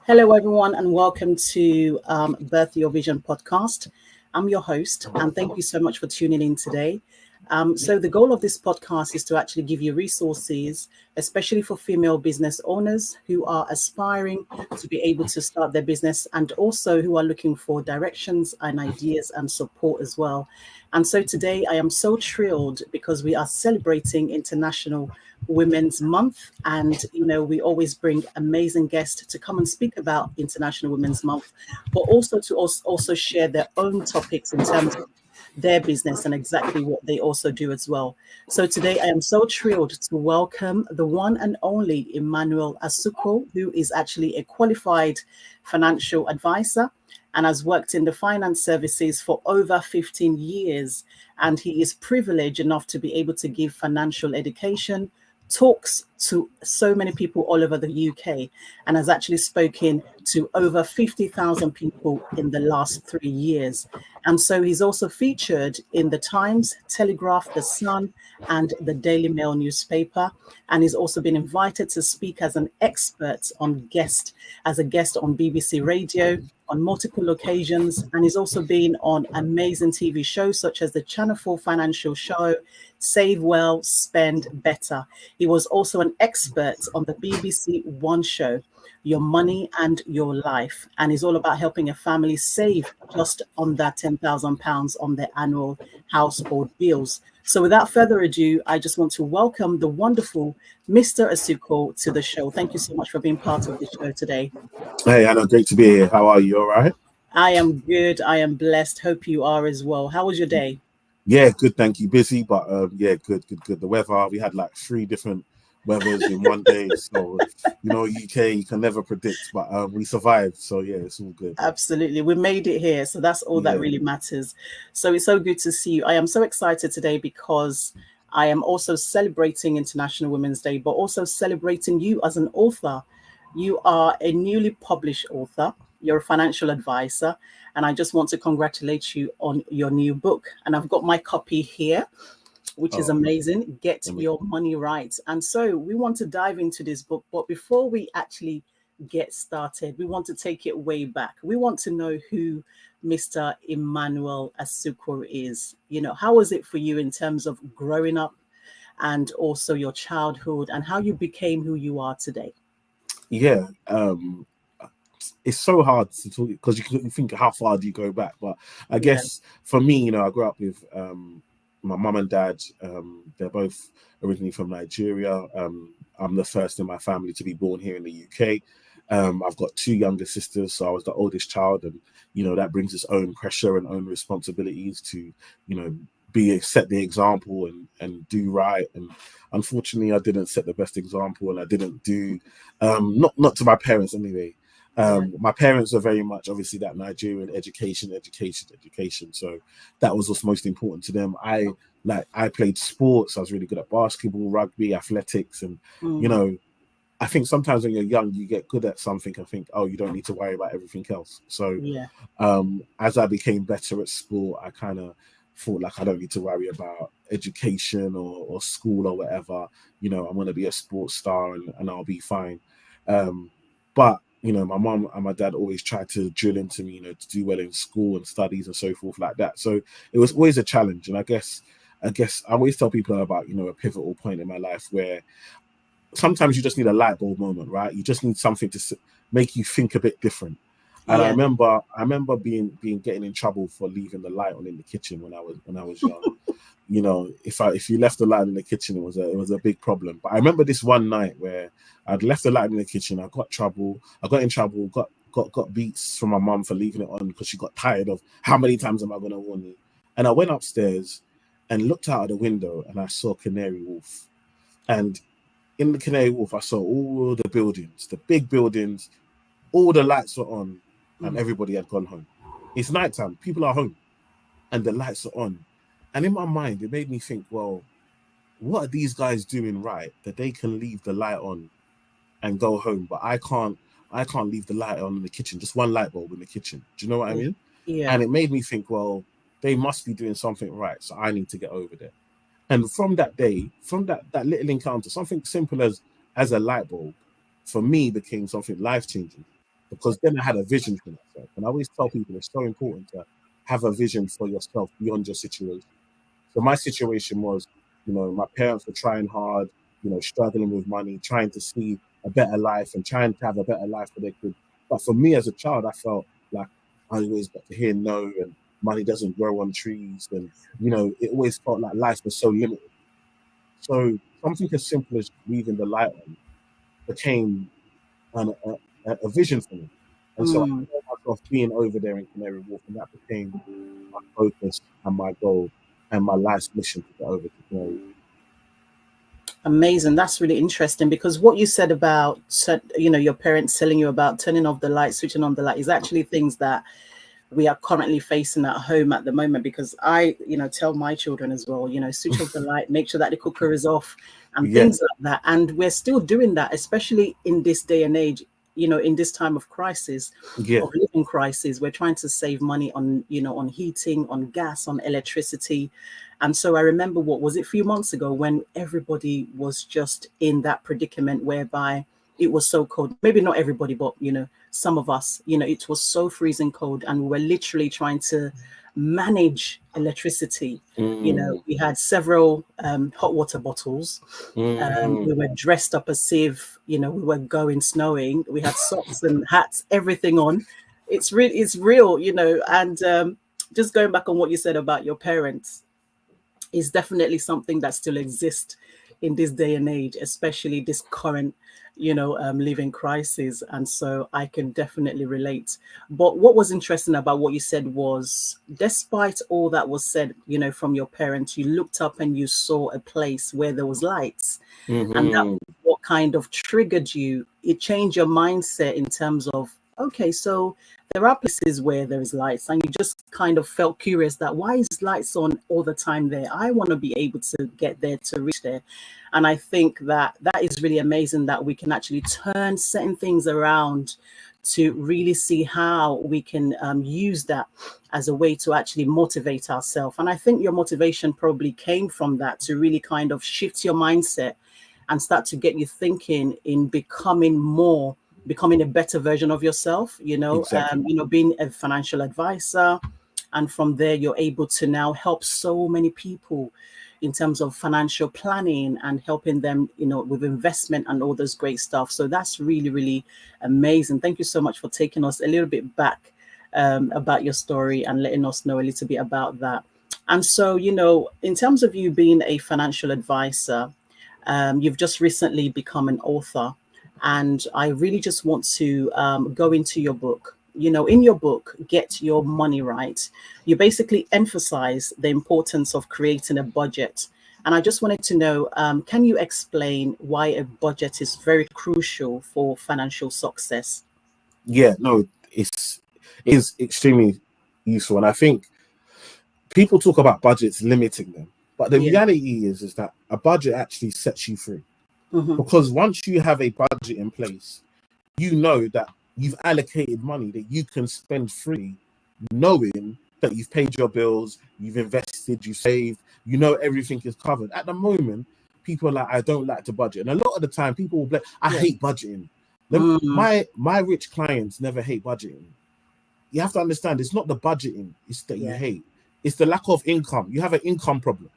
Hello, everyone, and welcome to Birth Your Vision podcast. I'm your host, and thank you so much for tuning in today. So, the goal of this podcast is to actually give you resources, especially for female business owners who are aspiring to be able to start their business and also who are looking for directions and ideas and support as well. And so, today I am so thrilled because we are celebrating International Women's Month. And, we always bring amazing guests to come and speak about International Women's Month, but also to also share their own topics in terms of their business and exactly what they also do as well. So today I am so thrilled to welcome the one and only Emmanuel Asuquo, who is actually a qualified financial advisor and has worked in the finance services for over 15 years. And he is privileged enough to be able to give financial education talks to so many people all over the UK and has actually spoken to over 50,000 people in the last 3 years. And so he's also featured in the Times, Telegraph, The Sun, and the Daily Mail newspaper. And he's also been invited to speak as an expert as a guest on BBC Radio on multiple occasions. And he's also been on amazing TV shows such as the Channel 4 Financial Show, Save Well, Spend Better. He was also an expert on the BBC One show, Your Money and Your Life, and is all about helping a family save just under £10,000 on their annual household bills. So without further ado, I just want to welcome the wonderful Mr. Asuquo to the show. Thank you so much for being part of the show today. Hey, Anna, great to be here. How are you? All right? I am good. I am blessed. Hope you are as well. How was your day? Yeah, good. Thank you. Busy, but yeah, good. The weather, we had like 3 different weathers in one day. So, UK, you can never predict, but we survived. So, yeah, it's all good. Absolutely. We made it here. So that's all that really matters. So it's so good to see you. I am so excited today because I am also celebrating International Women's Day, but also celebrating you as an author. You are a newly published author. You're a financial advisor. And I just want to congratulate you on your new book. And I've got my copy here, which is amazing. Get Your Money Right. And so we want to dive into this book. But before we actually get started, we want to take it way back. We want to know who Mr. Emmanuel Asuquo is. How was it for you in terms of growing up and also your childhood and how you became who you are today? Yeah. It's so hard to talk because you think how far do you go back, but I guess for me, I grew up with my mum and dad. They're both originally from Nigeria. I'm the first in my family to be born here in the UK. I've got 2 younger sisters, so I was the oldest child, and that brings its own pressure and own responsibilities to set the example and do right. And unfortunately, I didn't set the best example, and I didn't do not to my parents anyway. My parents are very much obviously that Nigerian education. So that was what's most important to them. I played sports. I was really good at basketball, rugby, athletics, and I think sometimes when you're young, you get good at something and think, oh, you don't need to worry about everything else. So as I became better at sport, I kind of thought like I don't need to worry about education or school or whatever. I'm going to be a sports star and I'll be fine. But my mom and my dad always tried to drill into me, to do well in school and studies and so forth like that. So it was always a challenge. And I guess I always tell people about, a pivotal point in my life where sometimes you just need a light bulb moment, right? You just need something to make you think a bit different. And I remember getting in trouble for leaving the light on in the kitchen when I was young. If you left the light in the kitchen, it was a big problem. But I remember this one night where I'd left the light in the kitchen. I got in trouble, got beats from my mum for leaving it on because she got tired of how many times am I going to warn you. And I went upstairs and looked out of the window and I saw Canary Wharf. And in the Canary Wharf, I saw all the buildings, the big buildings, all the lights were on and everybody had gone home. It's nighttime, people are home and the lights are on. And in my mind, it made me think, well, what are these guys doing right that they can leave the light on and go home, but I can't leave the light on in the kitchen, just one light bulb in the kitchen. Do you know what I mean? Yeah. And it made me think, well, they must be doing something right, so I need to get over there. And from that day, from that little encounter, something simple as a light bulb, for me became something life-changing. because then I had a vision for myself. And I always tell people it's so important to have a vision for yourself beyond your situation. So my situation was, my parents were trying hard, struggling with money, trying to see a better life and trying to have a better life for their kids. But for me as a child, I felt like I always got to hear no, and money doesn't grow on trees. And, it always felt like life was so limited. So something as simple as leaving the light on became a vision for me. And so I saw myself being over there in Canary Wharf, and that became my focus and my goal and my life's mission to get over to Canary Wharf. Amazing. That's really interesting, because what you said about, your parents telling you about turning off the light, switching on the light, is actually things that we are currently facing at home at the moment, because I, tell my children as well, switch off the light, make sure that the cooker is off and things like that. And we're still doing that, especially in this day and age, in this time of crisis, of living crisis. We're trying to save money on, on heating, on gas, on electricity. And so I remember, what was it, a few months ago, when everybody was just in that predicament whereby it was so cold. Maybe not everybody, but, some of us, it was so freezing cold, and we were literally trying to manage electricity. We had several hot water bottles. We were dressed up as if, we were going snowing. We had socks and hats, everything on. It's real, and just going back on what you said about your parents, is definitely something that still exists in this day and age, especially this current, living crisis. And so I can definitely relate. But what was interesting about what you said was, despite all that was said, from your parents, you looked up and you saw a place where there was lights. And that was what kind of triggered you. It changed your mindset in terms of, okay, so there are places where there is lights, and you just kind of felt curious that why is lights on all the time there? I want to be able to get there, to reach there. And I think that is really amazing, that we can actually turn certain things around to really see how we can use that as a way to actually motivate ourselves. And I think your motivation probably came from that, to really kind of shift your mindset and start to get you thinking in becoming a better version of yourself, Exactly. Being a financial advisor. And from there, you're able to now help so many people in terms of financial planning and helping them, with investment and all this great stuff. So that's really, really amazing. Thank you so much for taking us a little bit back about your story and letting us know a little bit about that. And so, in terms of you being a financial advisor, you've just recently become an author. And I really just want to go into your book. In your book, Get Your Money Right, you basically emphasize the importance of creating a budget. And I just wanted to know, can you explain why a budget is very crucial for financial success? Yeah, no, it is extremely useful. And I think people talk about budgets limiting them. But the Yeah. reality is that a budget actually sets you free. Because once you have a budget in place, you know that you've allocated money that you can spend freely, knowing that you've paid your bills, you've invested, you saved, everything is covered. At the moment, people are like, I don't like to budget. And a lot of the time, people will be like, I hate budgeting. My rich clients never hate budgeting. You have to understand, it's not the budgeting, it's that you hate. It's the lack of income. You have an income problem.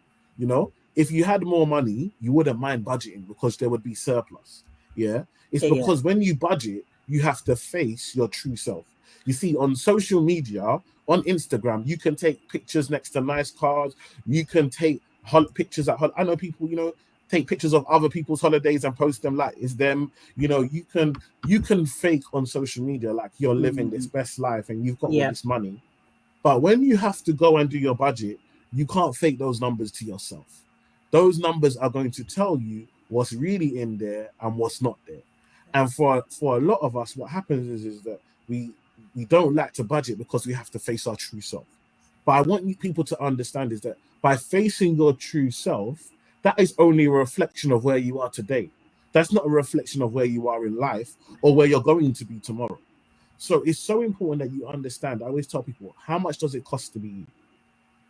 If you had more money, you wouldn't mind budgeting because there would be surplus. Yeah. It's because when you budget, you have to face your true self. You see, on social media, on Instagram, you can take pictures next to nice cars. You can take pictures at I know people, take pictures of other people's holidays and post them like it's them. You can fake on social media like you're living this best life and you've got all this money. But when you have to go and do your budget, you can't fake those numbers to yourself. Those numbers are going to tell you what's really in there and what's not there. And for a lot of us, what happens is that we don't like to budget because we have to face our true self. But I want people to understand is that by facing your true self, that is only a reflection of where you are today. That's not a reflection of where you are in life or where you're going to be tomorrow. So it's so important that you understand. I always tell people, how much does it cost to be you?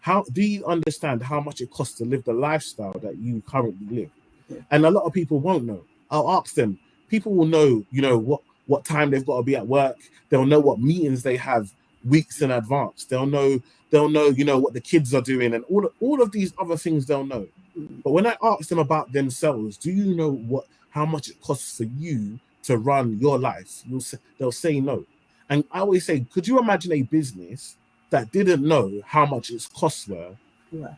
How do you understand how much it costs to live the lifestyle that you currently live? And a lot of people won't know. I'll ask them. People will know, what time they've got to be at work. They'll know what meetings they have weeks in advance. They'll know, you know, what the kids are doing, and all of these other things they'll know. But when I ask them about themselves, do you know how much it costs for you to run your life? They'll say no. And I always say, could you imagine a business that didn't know how much its costs were? Yeah.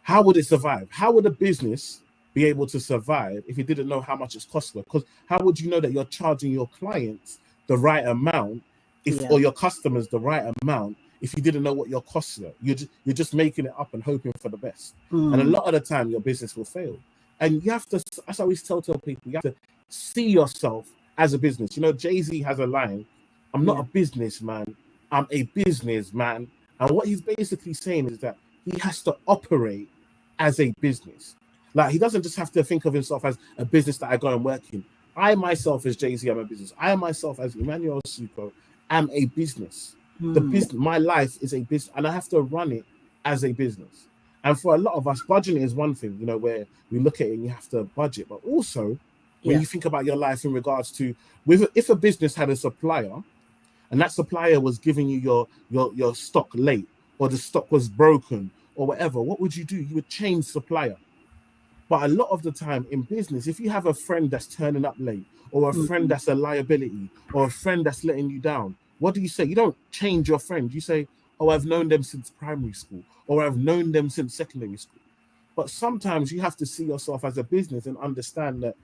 How would it survive? How would a business be able to survive if it didn't know how much its costs were? Because how would you know that you're charging your clients the right amount or your customers the right amount if you didn't know what your costs were? You're just making it up and hoping for the best. And a lot of the time, your business will fail. And you have to, as I always tell people, you have to see yourself as a business. You know, Jay-Z has a line, I'm not a businessman, I'm a businessman. And what he's basically saying is that he has to operate as a business. Like, he doesn't just have to think of himself as a business that I go and work in. I myself as Jay-Z, I'm a business. I myself as Emmanuel Asuquo am a business. The business, my life is a business, and I have to run it as a business. And for a lot of us, budgeting is one thing, you know, where we look at it and you have to budget. But also, when you think about your life in regards to, if a business had a supplier, and that supplier was giving you your stock late, or the stock was broken, or whatever, what would you do? You would change supplier. But a lot of the time in business, if you have a friend that's turning up late, or a friend that's a liability, or a friend that's letting you down, what do you say? You don't change your friend. You say, oh, I've known them since primary school, or I've known them since secondary school. But sometimes you have to see yourself as a business and understand that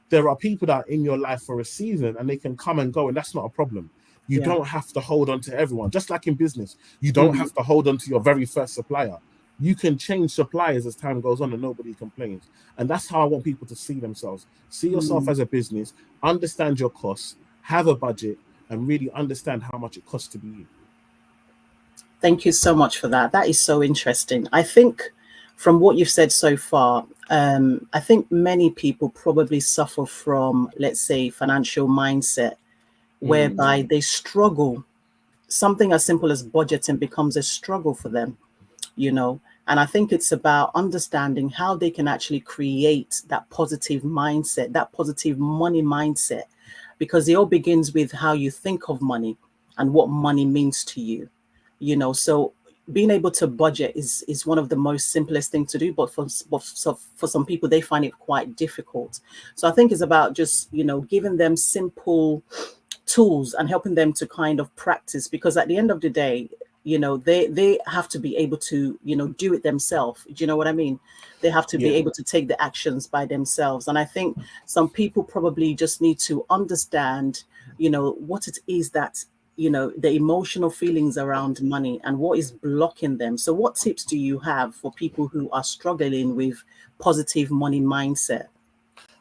there are people that are in your life for a season and they can come and go, and that's not a problem. You don't have to hold on to everyone. Just like in business, you don't have to hold on to your very first supplier. You can change suppliers as time goes on and nobody complains. And that's how I want people to see themselves. See yourself as a business, understand your costs, have a budget, and really understand how much it costs to be you. Thank you so much for that. That is so interesting. I think from what you've said so far, I think many people probably suffer from, let's say, financial mindset, whereby they struggle. Something as simple as budgeting becomes a struggle for them, you know. And I think it's about understanding how they can actually create that positive mindset, that positive money mindset, because it all begins with how you think of money and what money means to you, you know. So being able to budget is one of the most simplest things to do, but for some people, they find it quite difficult. So I think it's about just, you know, giving them simple tools and helping them to kind of practice, because at the end of the day, you know, they have to be able to, you know, do it themselves. Do you know what I mean? They have to be able to take the actions by themselves. And I think some people probably just need to understand, you know, what it is that, you know, the emotional feelings around money and what is blocking them. So what tips do you have for people who are struggling with positive money mindset?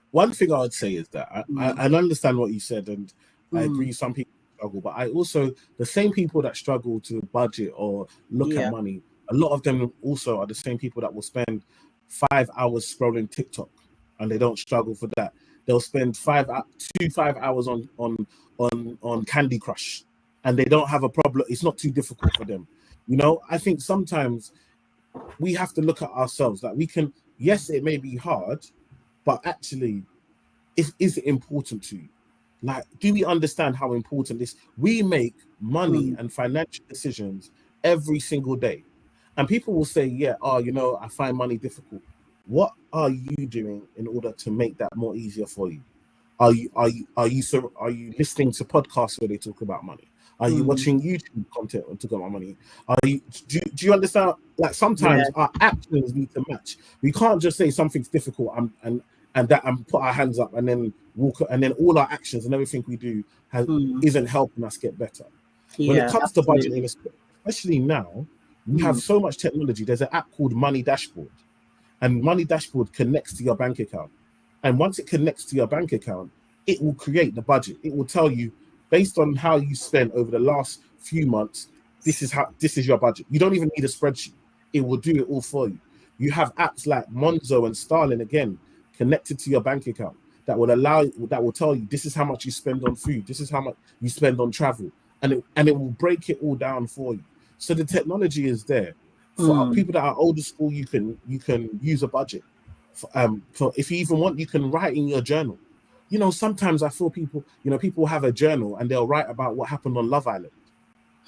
One thing I would say is that I understand what you said, and I agree some people struggle, but I also, the same people that struggle to budget or look at money, a lot of them also are the same people that will spend 5 hours scrolling TikTok, and they don't struggle for that. They'll spend 5 hours on Candy Crush, and they don't have a problem. It's not too difficult for them. You know, I think sometimes we have to look at ourselves that we can, yes, it may be hard, but actually, is it important to you? Like, do we understand how important this? We make money and financial decisions every single day. And people will say, yeah, oh, you know, I find money difficult. What are you doing in order to make that more easier for you? Are you listening to podcasts where they talk about money? Are you watching YouTube content and talk about money? Do you understand? Like, sometimes our actions need to match. We can't just say something's difficult and put our hands up and then walk, and then all our actions and everything we do isn't helping us get better. When it comes to budgeting, especially now, we have so much technology. There's an app called Money Dashboard, and Money Dashboard connects to your bank account. And once it connects to your bank account, it will create the budget. It will tell you, based on how you spent over the last few months, this is your budget. You don't even need a spreadsheet. It will do it all for you. You have apps like Monzo and Starling, again, connected to your bank account, that will tell you, this is how much you spend on food, this is how much you spend on travel, and it will break it all down for you. So the technology is there. For people that are older school, you can use a budget. For if you even want, you can write in your journal. you know, sometimes I feel people, you know, people have a journal and they'll write about what happened on Love Island,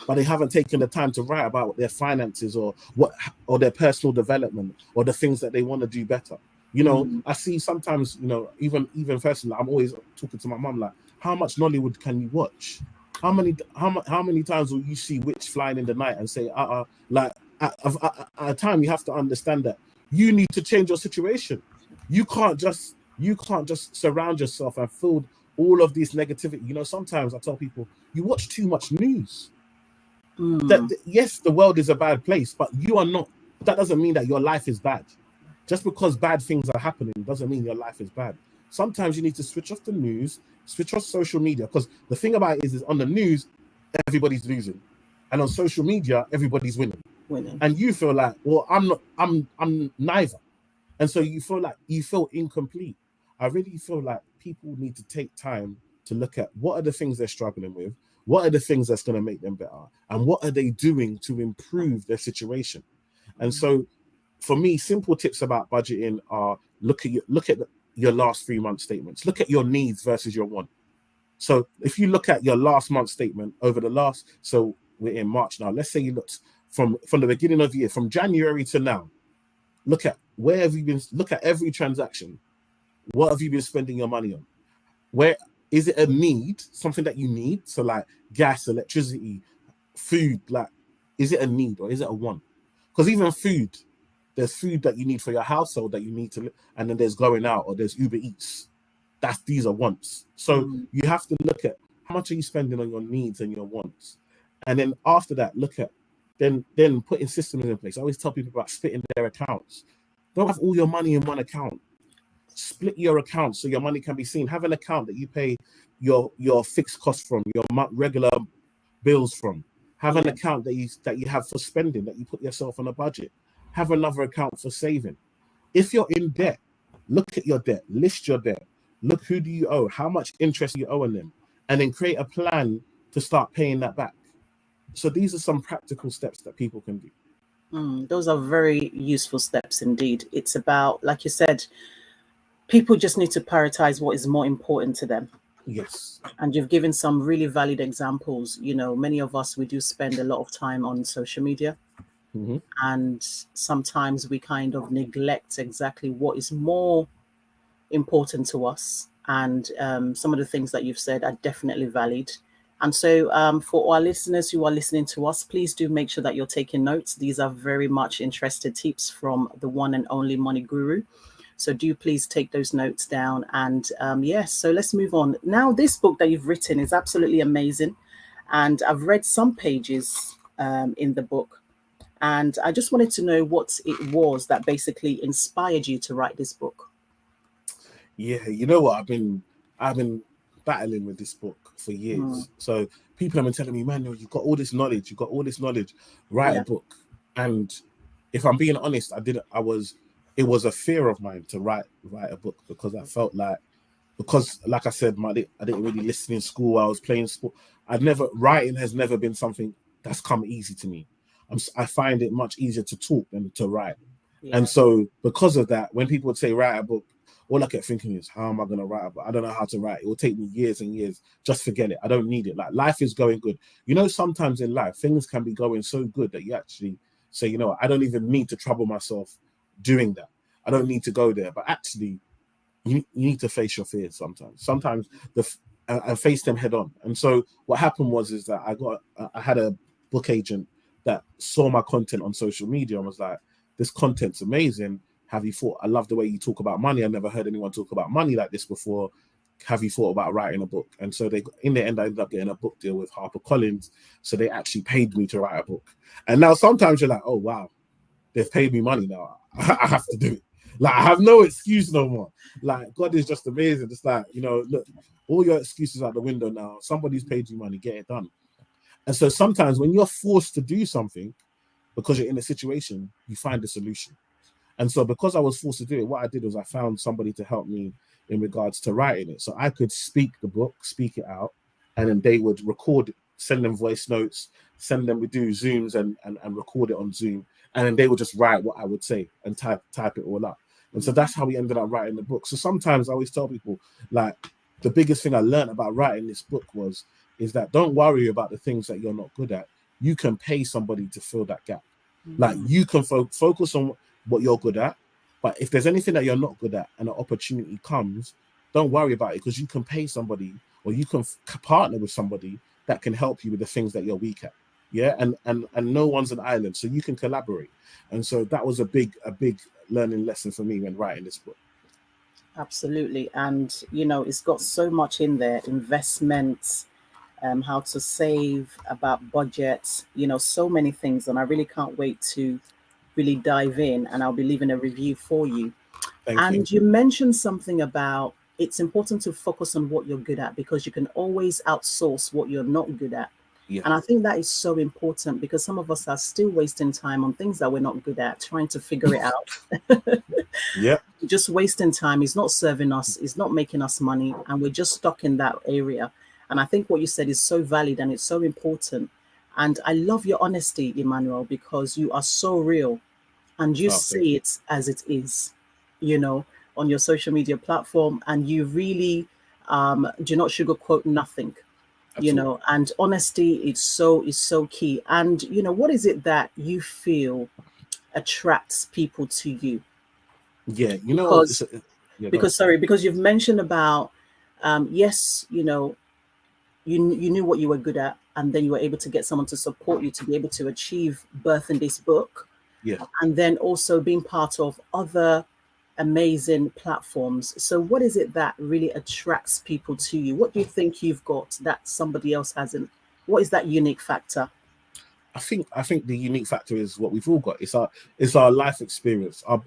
but they haven't taken the time to write about their finances or their personal development or the things that they want to do better. You know, I see sometimes, you know, even personally, I'm always talking to my mum like, how much Nollywood can you watch? How many times will you see Witch Flying in the Night and say, like at a time you have to understand that you need to change your situation. You can't just surround yourself and fill all of this negativity. You know, sometimes I tell people, you watch too much news. That yes, the world is a bad place, but you are not. That doesn't mean that your life is bad. Just because bad things are happening doesn't mean your life is bad. Sometimes you need to switch off the news, switch off social media, because the thing about it is on the news, everybody's losing, and on social media, everybody's winning. And you feel like, well, I'm neither, and so you feel incomplete. I really feel like people need to take time to look at what are the things they're struggling with, what are the things that's going to make them better, and what are they doing to improve their situation. And so for me, simple tips about budgeting are look at your last 3 month statements. Look at your needs versus your want. So if you look at your last month statement over the last, so we're in March now, let's say you looked from the beginning of the year, from January to now, look at where have you been, look at every transaction. What have you been spending your money on? Where is it a need, something that you need? So like gas, electricity, food, like, is it a need or is it a want? Because even food, there's food that you need for your household that you need to, and then there's going out or there's Uber Eats. These are wants. So you have to look at how much are you spending on your needs and your wants, and then after that, look at then putting systems in place. I always tell people about splitting their accounts. Don't have all your money in one account. Split your accounts so your money can be seen. Have an account that you pay your fixed costs from, your regular bills from. Have an account that you have for spending, that you put yourself on a budget. Have another account for saving. If you're in debt, look at your debt, list your debt, look who do you owe, how much interest you owe on them, and then create a plan to start paying that back. So these are some practical steps that people can do. Those are very useful steps indeed. It's about, like you said, people just need to prioritize what is more important to them. Yes. And you've given some really valid examples. You know, many of us, we do spend a lot of time on social media. And sometimes we kind of neglect exactly what is more important to us. And some of the things that you've said are definitely valid. And so for our listeners who are listening to us, please do make sure that you're taking notes. These are very much interested tips from the one and only money guru. So do please take those notes down. And yes, so let's move on. Now, this book that you've written is absolutely amazing. And I've read some pages in the book. And I just wanted to know what it was that basically inspired you to write this book. Yeah, you know what? I've been battling with this book for years. So people have been telling me, man, you've got all this knowledge, write a book. And if I'm being honest, it was a fear of mine to write a book, because I felt like, like I said, I didn't really listen in school. I was playing sport. Writing has never been something that's come easy to me. I find it much easier to talk than to write. And so because of that, when people would say write a book, all I kept thinking is, how am I going to write a book? I don't know how to write. It will take me years and years. Just forget it. I don't need it. Like, life is going good. You know, sometimes in life, things can be going so good that you actually say, you know, I don't even need to trouble myself doing that. I don't need to go there. But actually, you need to face your fears sometimes. Sometimes and face them head on. And so what happened is that I had a book agent that saw my content on social media and was like, this content's amazing. Have you thought, I love the way you talk about money. I've never heard anyone talk about money like this before. Have you thought about writing a book? And so in the end, I ended up getting a book deal with HarperCollins. So they actually paid me to write a book. And now sometimes you're like, oh, wow, they've paid me money now. I have to do it. Like, I have no excuse no more. Like, God is just amazing. It's like, you know, look, all your excuses out the window now. Somebody's paid you money, get it done. And so sometimes when you're forced to do something because you're in a situation, you find a solution. And so because I was forced to do it, what I did was I found somebody to help me in regards to writing it. So I could speak the book, speak it out, and then they would record it, send them voice notes, we do Zooms and record it on Zoom. And then they would just write what I would say and type it all up. And so that's how we ended up writing the book. So sometimes I always tell people, like, the biggest thing I learned about writing this book is that don't worry about the things that you're not good at. You can pay somebody to fill that gap. Like you can focus on what you're good at, but if there's anything that you're not good at and an opportunity comes, don't worry about it, because you can pay somebody, or you can partner with somebody that can help you with the things that you're weak at. Yeah, and no one's an island, so you can collaborate. And so that was a big learning lesson for me when writing this book. Absolutely. And it's got so much in there: investments, how to save, about budgets, so many things. And I really can't wait to really dive in, and I'll be leaving a review for you. Thank you. And you mentioned something about it's important to focus on what you're good at, because you can always outsource what you're not good at. Yeah. And I think that is so important, because some of us are still wasting time on things that we're not good at, trying to figure it out. Yeah. Just wasting time is not serving us, is not making us money, and we're just stuck in that area. And I think what you said is so valid and it's so important. And I love your honesty, Emmanuel, because you are so real and you say it as it is, on your social media platform, and you really do not sugarcoat nothing. Absolutely. And honesty is so key. And what is it that you feel attracts people to you? Yeah, Because you've mentioned about yes, you knew what you were good at, and then you were able to get someone to support you to be able to achieve birthing this book. Yeah. And then also being part of other amazing platforms. So what is it that really attracts people to you? What do you think you've got that somebody else hasn't? What is that unique factor? I think the unique factor is what we've all got. It's our life experience. I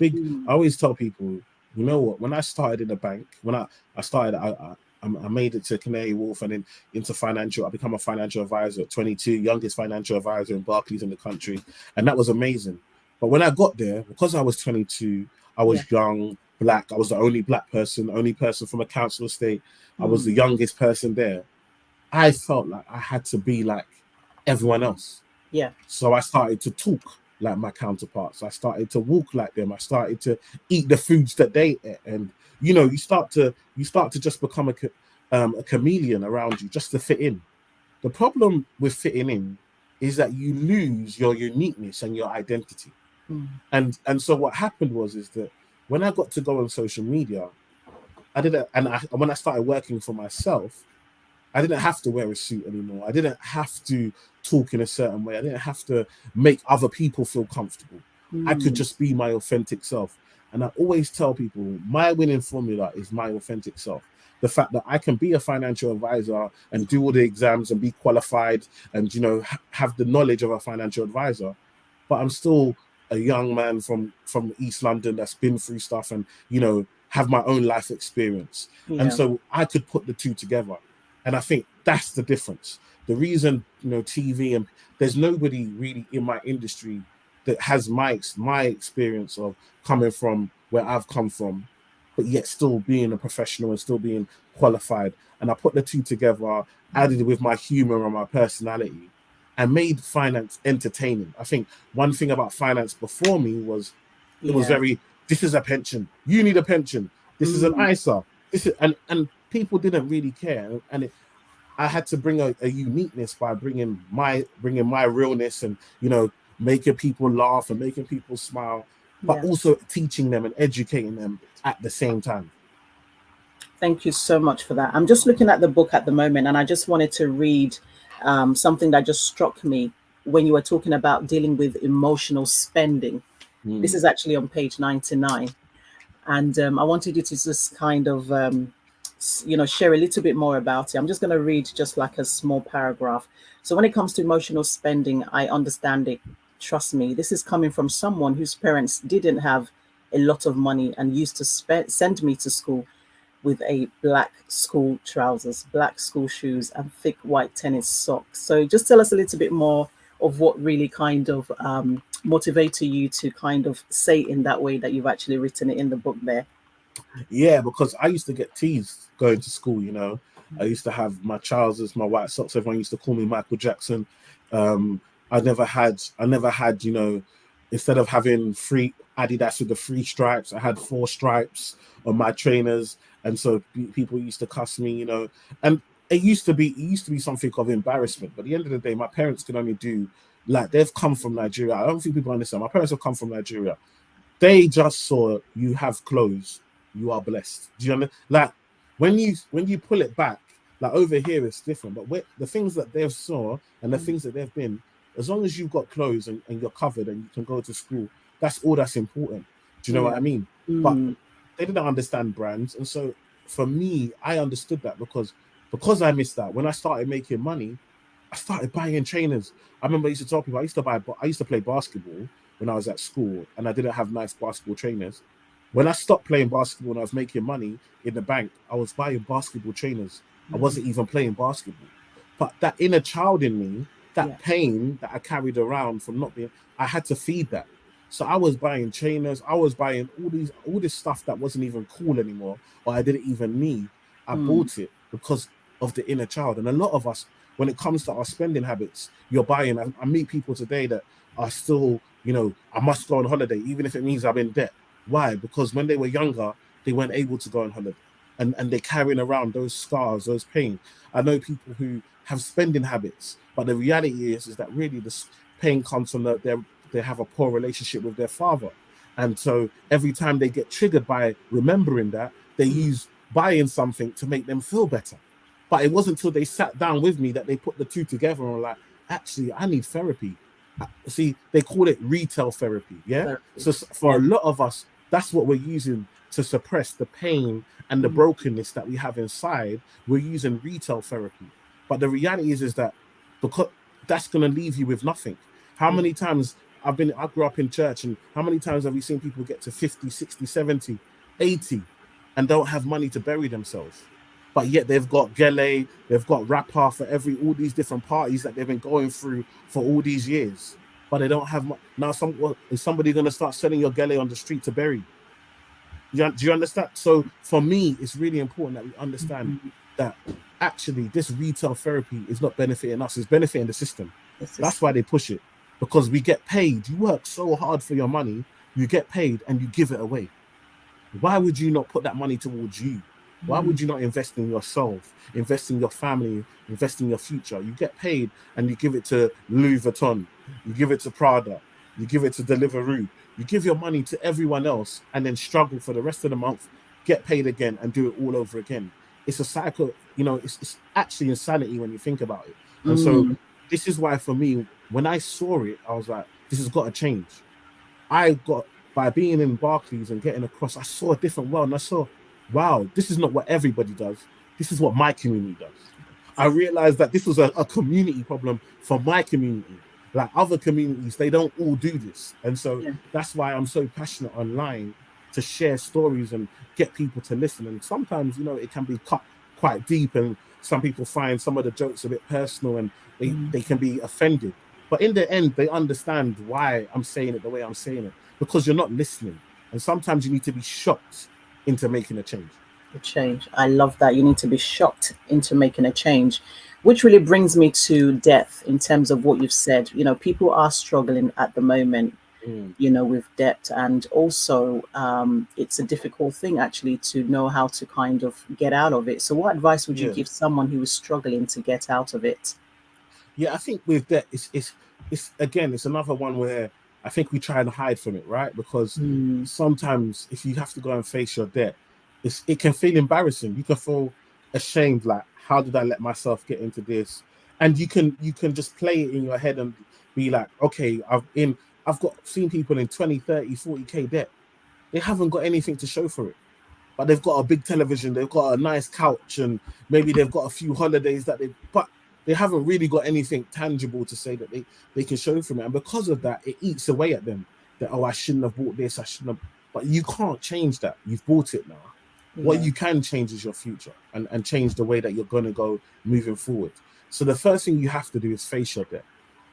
always tell people, you know what, when I started in the bank, when I started, I made it to Canary Wharf and then into financial. I become a financial advisor at 22, youngest financial advisor in Barclays in the country. And that was amazing. But when I got there, because I was 22, I was young, black. I was the only black person, only person from a council estate. I was the youngest person there. I felt like I had to be like everyone else. Yeah. So I started to talk like my counterparts. I started to walk like them. I started to eat the foods that they ate. And you start to just become a chameleon around you, just to fit in. The problem with fitting in is that you lose your uniqueness and your identity. And so what happened is that when I got to go on social media, when I started working for myself, I didn't have to wear a suit anymore. I didn't have to talk in a certain way. I didn't have to make other people feel comfortable. I could just be my authentic self. And I always tell people, my winning formula is my authentic self. The fact that I can be a financial advisor and do all the exams and be qualified and, have the knowledge of a financial advisor, but I'm still a young man from East London that's been through stuff and, have my own life experience. Yeah. And so I could put the two together. And I think that's the difference. The reason, TV, and there's nobody really in my industry that has my experience of coming from where I've come from, but yet still being a professional and still being qualified. And I put the two together, added with my humor and my personality, and made finance entertaining. I think one thing about finance before me was it was very, this is a pension. You need a pension. This is an ISA. This is, and people didn't really care. And I had to bring a uniqueness by bringing my realness and, making people laugh and making people smile, but also teaching them and educating them at the same time. Thank you so much for that. I'm just looking at the book at the moment, and I just wanted to read something that just struck me when you were talking about dealing with emotional spending. This is actually on page 99. And I wanted you to just kind of, share a little bit more about it. I'm just going to read just like a small paragraph. So when it comes to emotional spending, I understand it. Trust me, this is coming from someone whose parents didn't have a lot of money and used to send me to school with a black school trousers, black school shoes, and thick white tennis socks. So just tell us a little bit more of what really kind of motivated you to kind of say in that way that you've actually written it in the book there. Yeah, because I used to get teased going to school, I used to have my trousers, my white socks. Everyone used to call me Michael Jackson. I never had, instead of having Adidas with the 3 stripes. I had 4 stripes on my trainers, and so people used to cuss me, and it used to be something of embarrassment. But at the end of the day, my parents can only do, like, they've come from Nigeria. I don't think people understand. My parents have come from Nigeria. They just saw you have clothes, you are blessed. Do you understand? Like, when you pull it back, like over here it's different. But the things that they've saw and the things that they've been, as long as you've got clothes and you're covered and you can go to school, that's all that's important. Do you know what I mean? But they didn't understand brands, and so for me, I understood that because I missed that. When I started making money, I started buying trainers. I remember I used to tell people I used to play basketball when I was at school, and I didn't have nice basketball trainers. When I stopped playing basketball and I was making money in the bank, I was buying basketball trainers. I wasn't even playing basketball. But that inner child in me, that pain that I carried around from not being, I had to feed that. So I was buying trainers, I was buying all this stuff that wasn't even cool anymore, or I didn't even need. I bought it because of the inner child. And a lot of us, when it comes to our spending habits, you're buying. I meet people today that are still, I must go on holiday, even if it means I'm in debt. Why? Because when they were younger, they weren't able to go on holiday. And they're carrying around those scars, those pain. I know people who have spending habits, but the reality is that really the pain comes from they have a poor relationship with their father. And so every time they get triggered by remembering that, they use buying something to make them feel better. But it wasn't until they sat down with me that they put the two together and were like, actually, I need therapy. See, they call it retail therapy. Yeah. So for a lot of us, that's what we're using to suppress the pain and the brokenness that we have inside. We're using retail therapy. But the reality is that because that's going to leave you with nothing. How many times I grew up in church, and how many times have we seen people get to 50, 60, 70, 80 and don't have money to bury themselves? But yet they've got gele, they've got rapper for all these different parties that they've been going through for all these years. But they don't have now. Is somebody going to start selling your gele on the street to bury? Do you understand? So for me, it's really important that we understand that actually this retail therapy is not benefiting us; it's benefiting the system. That's why they push it, because we get paid. You work so hard for your money, you get paid, and you give it away. Why would you not put that money towards you? Why would you not invest in yourself, invest in your family, invest in your future? You get paid and you give it to Louis Vuitton, you give it to Prada, you give it to Deliveroo, you give your money to everyone else and then struggle for the rest of the month, get paid again and do it all over again. It's a cycle, it's actually insanity when you think about it. And so this is why for me, when I saw it, I was like, this has got to change. By being in Barclays and getting across, I saw a different world, and I saw, wow, this is not what everybody does. This is what my community does. I realized that this was a community problem for my community. Like other communities, they don't all do this. And so that's why I'm so passionate online to share stories and get people to listen. And sometimes, it can be cut quite deep, and some people find some of the jokes a bit personal, and they can be offended. But in the end, they understand why I'm saying it the way I'm saying it, because you're not listening. And sometimes you need to be shocked into making a change. I love that. You need to be shocked into making a change, which really brings me to death in terms of what you've said. People are struggling at the moment, with debt, and also it's a difficult thing actually to know how to kind of get out of it. So what advice would you give someone who is struggling to get out of it? Yeah, I think with debt, it's another one where I think we try and hide from it, right? Because sometimes if you have to go and face your debt, it can feel embarrassing. You can feel ashamed, like, how did I let myself get into this? And you can just play it in your head and be like, okay, I've seen people in 20, 30, 40K debt. They haven't got anything to show for it. But they've got a big television, they've got a nice couch, and maybe they've got a few holidays but they haven't really got anything tangible to say that they can show from it. And because of that, it eats away at them. That, I shouldn't have bought this, I shouldn't have. But you can't change that. You've bought it now. Yeah. What you can change is your future and change the way that you're going to go moving forward. So the first thing you have to do is face your debt.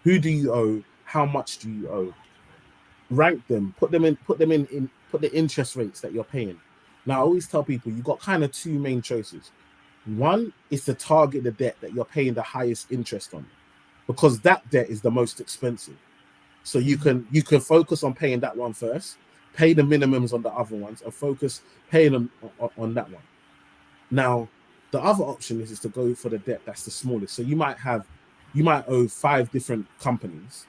Who do you owe? How much do you owe? Rank them, put the interest rates that you're paying. Now, I always tell people you've got kind of two main choices. One is to target the debt that you're paying the highest interest on, because that debt is the most expensive. So you can focus on paying that one first, pay the minimums on the other ones, and focus paying on that one. Now, the other option is to go for the debt that's the smallest. So you might owe 5 different companies,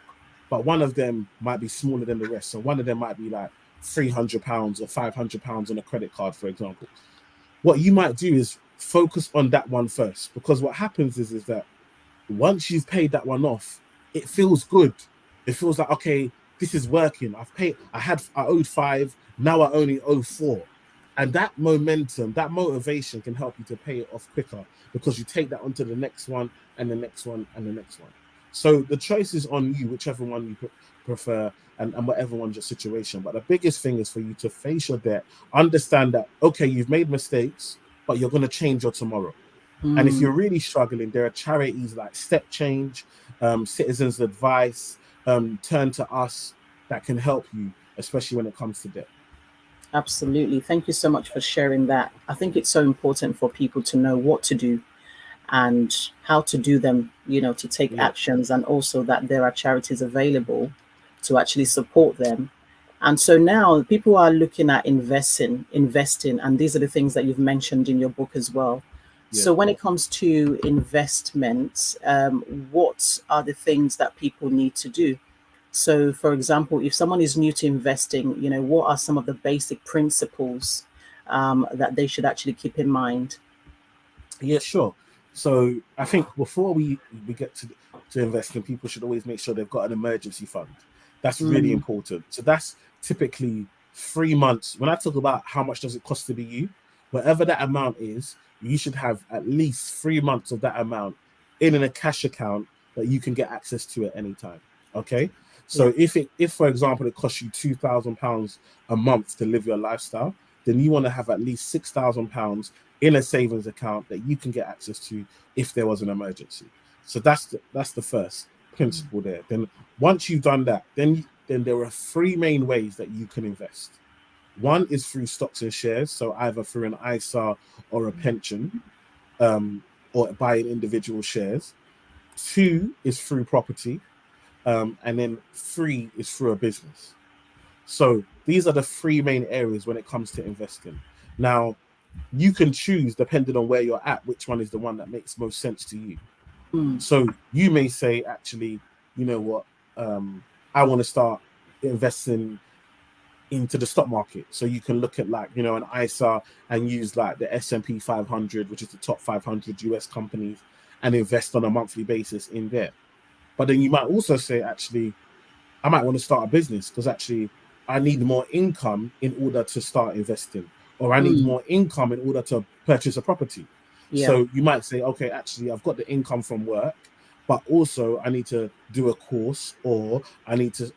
but one of them might be smaller than the rest. So one of them might be like £300 or £500 on a credit card, for example. What you might do is focus on that one first, because what happens is that once you've paid that one off, it feels good. It feels like, okay, this is working. I owed 5, now I only owe 4. And that momentum, that motivation can help you to pay it off quicker, because you take that onto the next one and the next one and the next one. So the choice is on you, whichever one you prefer, and whatever one's your situation. But the biggest thing is for you to face your debt, understand that, okay, you've made mistakes, but you're going to change your tomorrow. And if you're really struggling, there are charities like Step Change, Citizens Advice, Turn to Us, that can help you, especially when it comes to debt. Absolutely. Thank you so much for sharing that. I think it's so important for people to know what to do and how to do them, to take actions, and also that there are charities available to actually support them. And so now people are looking at investing, and these are the things that you've mentioned in your book as well. So when it comes to investments, what are the things that people need to do? So, for example, if someone is new to investing, what are some of the basic principles that they should actually keep in mind? Yeah, sure. So I think before we get to investing, people should always make sure they've got an emergency fund. That's really important. So that's typically 3 months. When I talk about how much does it cost to be you, whatever that amount is, you should have at least 3 months of that amount in a cash account that you can get access to at any time. Okay. So if for example, it costs you £2,000 a month to live your lifestyle, then you want to have at least £6,000 in a savings account that you can get access to if there was an emergency. So that's the first principle there. Then once you've done that, then there are 3 main ways that you can invest. One is through stocks and shares, so either through an ISA or a pension, or buying individual shares. 2 is through property, and then 3 is through a business. So these are the 3 main areas when it comes to investing. Now, you can choose, depending on where you're at, which one is the one that makes most sense to you. So you may say, actually, you know what, I want to start investing into the stock market. So you can look at an ISA and use like the S&P 500, which is the top 500 US companies, and invest on a monthly basis in there. But then you might also say, actually, I might want to start a business because actually I need more income in order to start investing, or I need more income in order to purchase a property. So you might say, okay, actually, I've got the income from work, but also I need to do a course, or I need to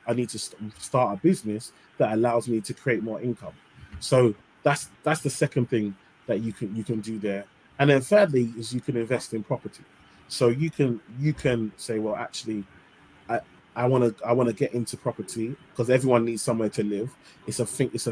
start a business that allows me to create more income. So that's the second thing that you can do there. And then thirdly is you can invest in property. So you can say, well, actually, I want to get into property because everyone needs somewhere to live. It's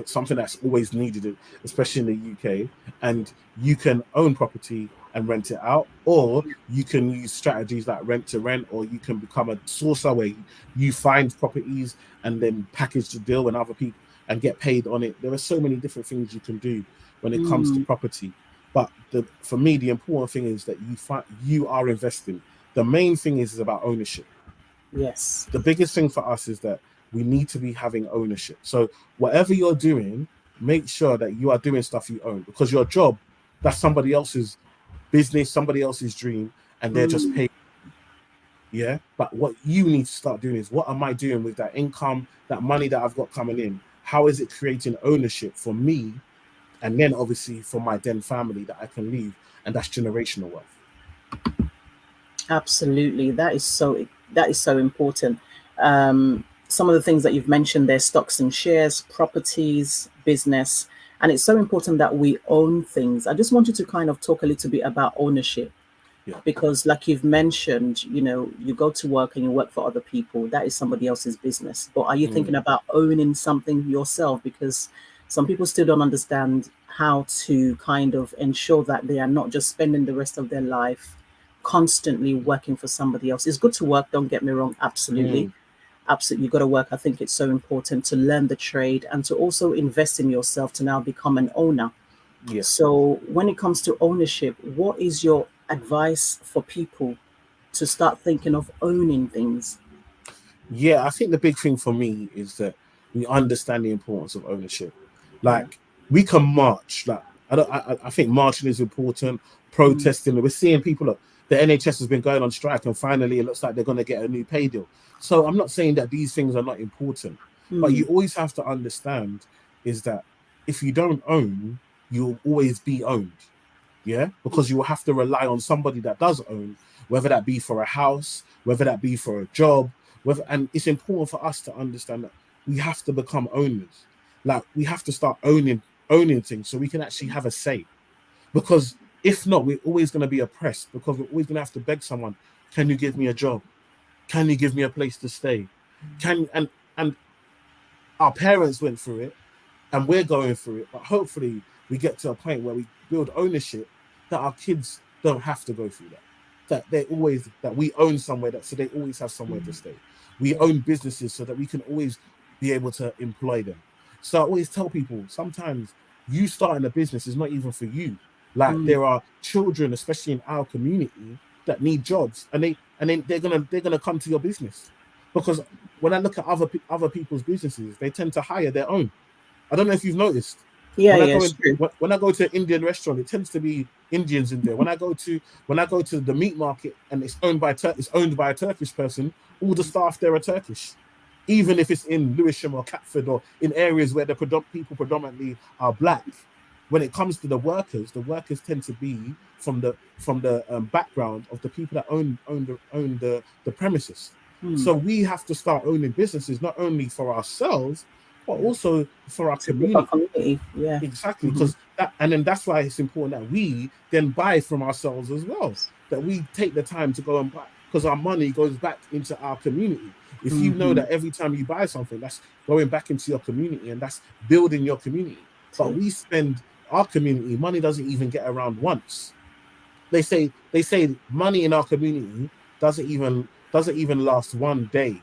something that's always needed, especially in the UK. And you can own property and rent it out, or you can use strategies like rent to rent, or you can become a sourcer where you find properties and then package the deal with other people and get paid on it. There are so many different things you can do when it comes to property. But for me, the important thing is that you are investing. The main thing is about ownership. Yes. The biggest thing for us is that we need to be having ownership. So whatever you're doing, make sure that you are doing stuff you own, because your job, that's somebody else's business, somebody else's dream, and they're just paying. Yeah. But what you need to start doing is, what am I doing with that income, that money that I've got coming in? How is it creating ownership for me? And then obviously for my then family that I can leave, and that's generational wealth. Absolutely. That is so important. Some of the things that you've mentioned there: stocks and shares, properties, business. And it's so important that we own things. I just wanted to kind of talk a little bit about ownership. Because like you've mentioned, you go to work and you work for other people. That is somebody else's business. But are you thinking about owning something yourself? Because some people still don't understand how to kind of ensure that they are not just spending the rest of their life constantly working for somebody else. It's good to work, don't get me wrong, absolutely. absolutely, you've got to work. I think it's so important to learn the trade and to also invest in yourself to now become an owner. Yeah. So when it comes to ownership, what is your advice for people to start thinking of owning things? Yeah, I think the big thing for me is that we understand the importance of ownership. Yeah. Like we can march. Like I think marching is important. Mm, Protesting. We're seeing people. Look, the NHS has been going on strike, and finally it looks like they're going to get a new pay deal. So I'm not saying that these things are not important, but you mm, always have to understand is that if you don't own, you'll always be owned. Yeah, because you will have to rely on somebody that does own, whether that be for a house, whether that be for a job, whether. And it's important for us to understand that we have to become owners. Like we have to start owning things so we can actually have a say. Because if not, we're always going to be oppressed because we're always going to have to beg someone, can you give me a job? Can you give me a place to stay? Can and our parents went through it and we're going through it, but hopefully we get to a point where we build ownership that our kids don't have to go through that. That we own somewhere that so they always have somewhere to stay. We yeah. own businesses so that we can always be able to employ them. So I always tell people sometimes you starting a business is not even for you. Like Mm, there are children, especially in our community, that need jobs, and they're gonna come to your business because when I look at other people's businesses, they tend to hire their own. I don't know if you've noticed. yeah, When I yeah, go it's in, true. when I go to an Indian restaurant, it tends to be Indians in there. When I go to the meat market and it's owned by a Turkish person, all the staff there are Turkish. Even if it's in Lewisham or Catford or in areas where the people predominantly are black, when it comes to the workers tend to be from the background of the people that own the premises. Mm, So we have to start owning businesses not only for ourselves but yeah. also for our To build our community. community. Yeah. Exactly, Hmm. because and then that's why it's important that we then buy from ourselves as well. That we take the time to go and buy because our money goes back into our community. If you know Hmm. that every time you buy something, that's going back into your community and that's building your community. But we spend our community money doesn't even get around once. They say money in our community doesn't even last one day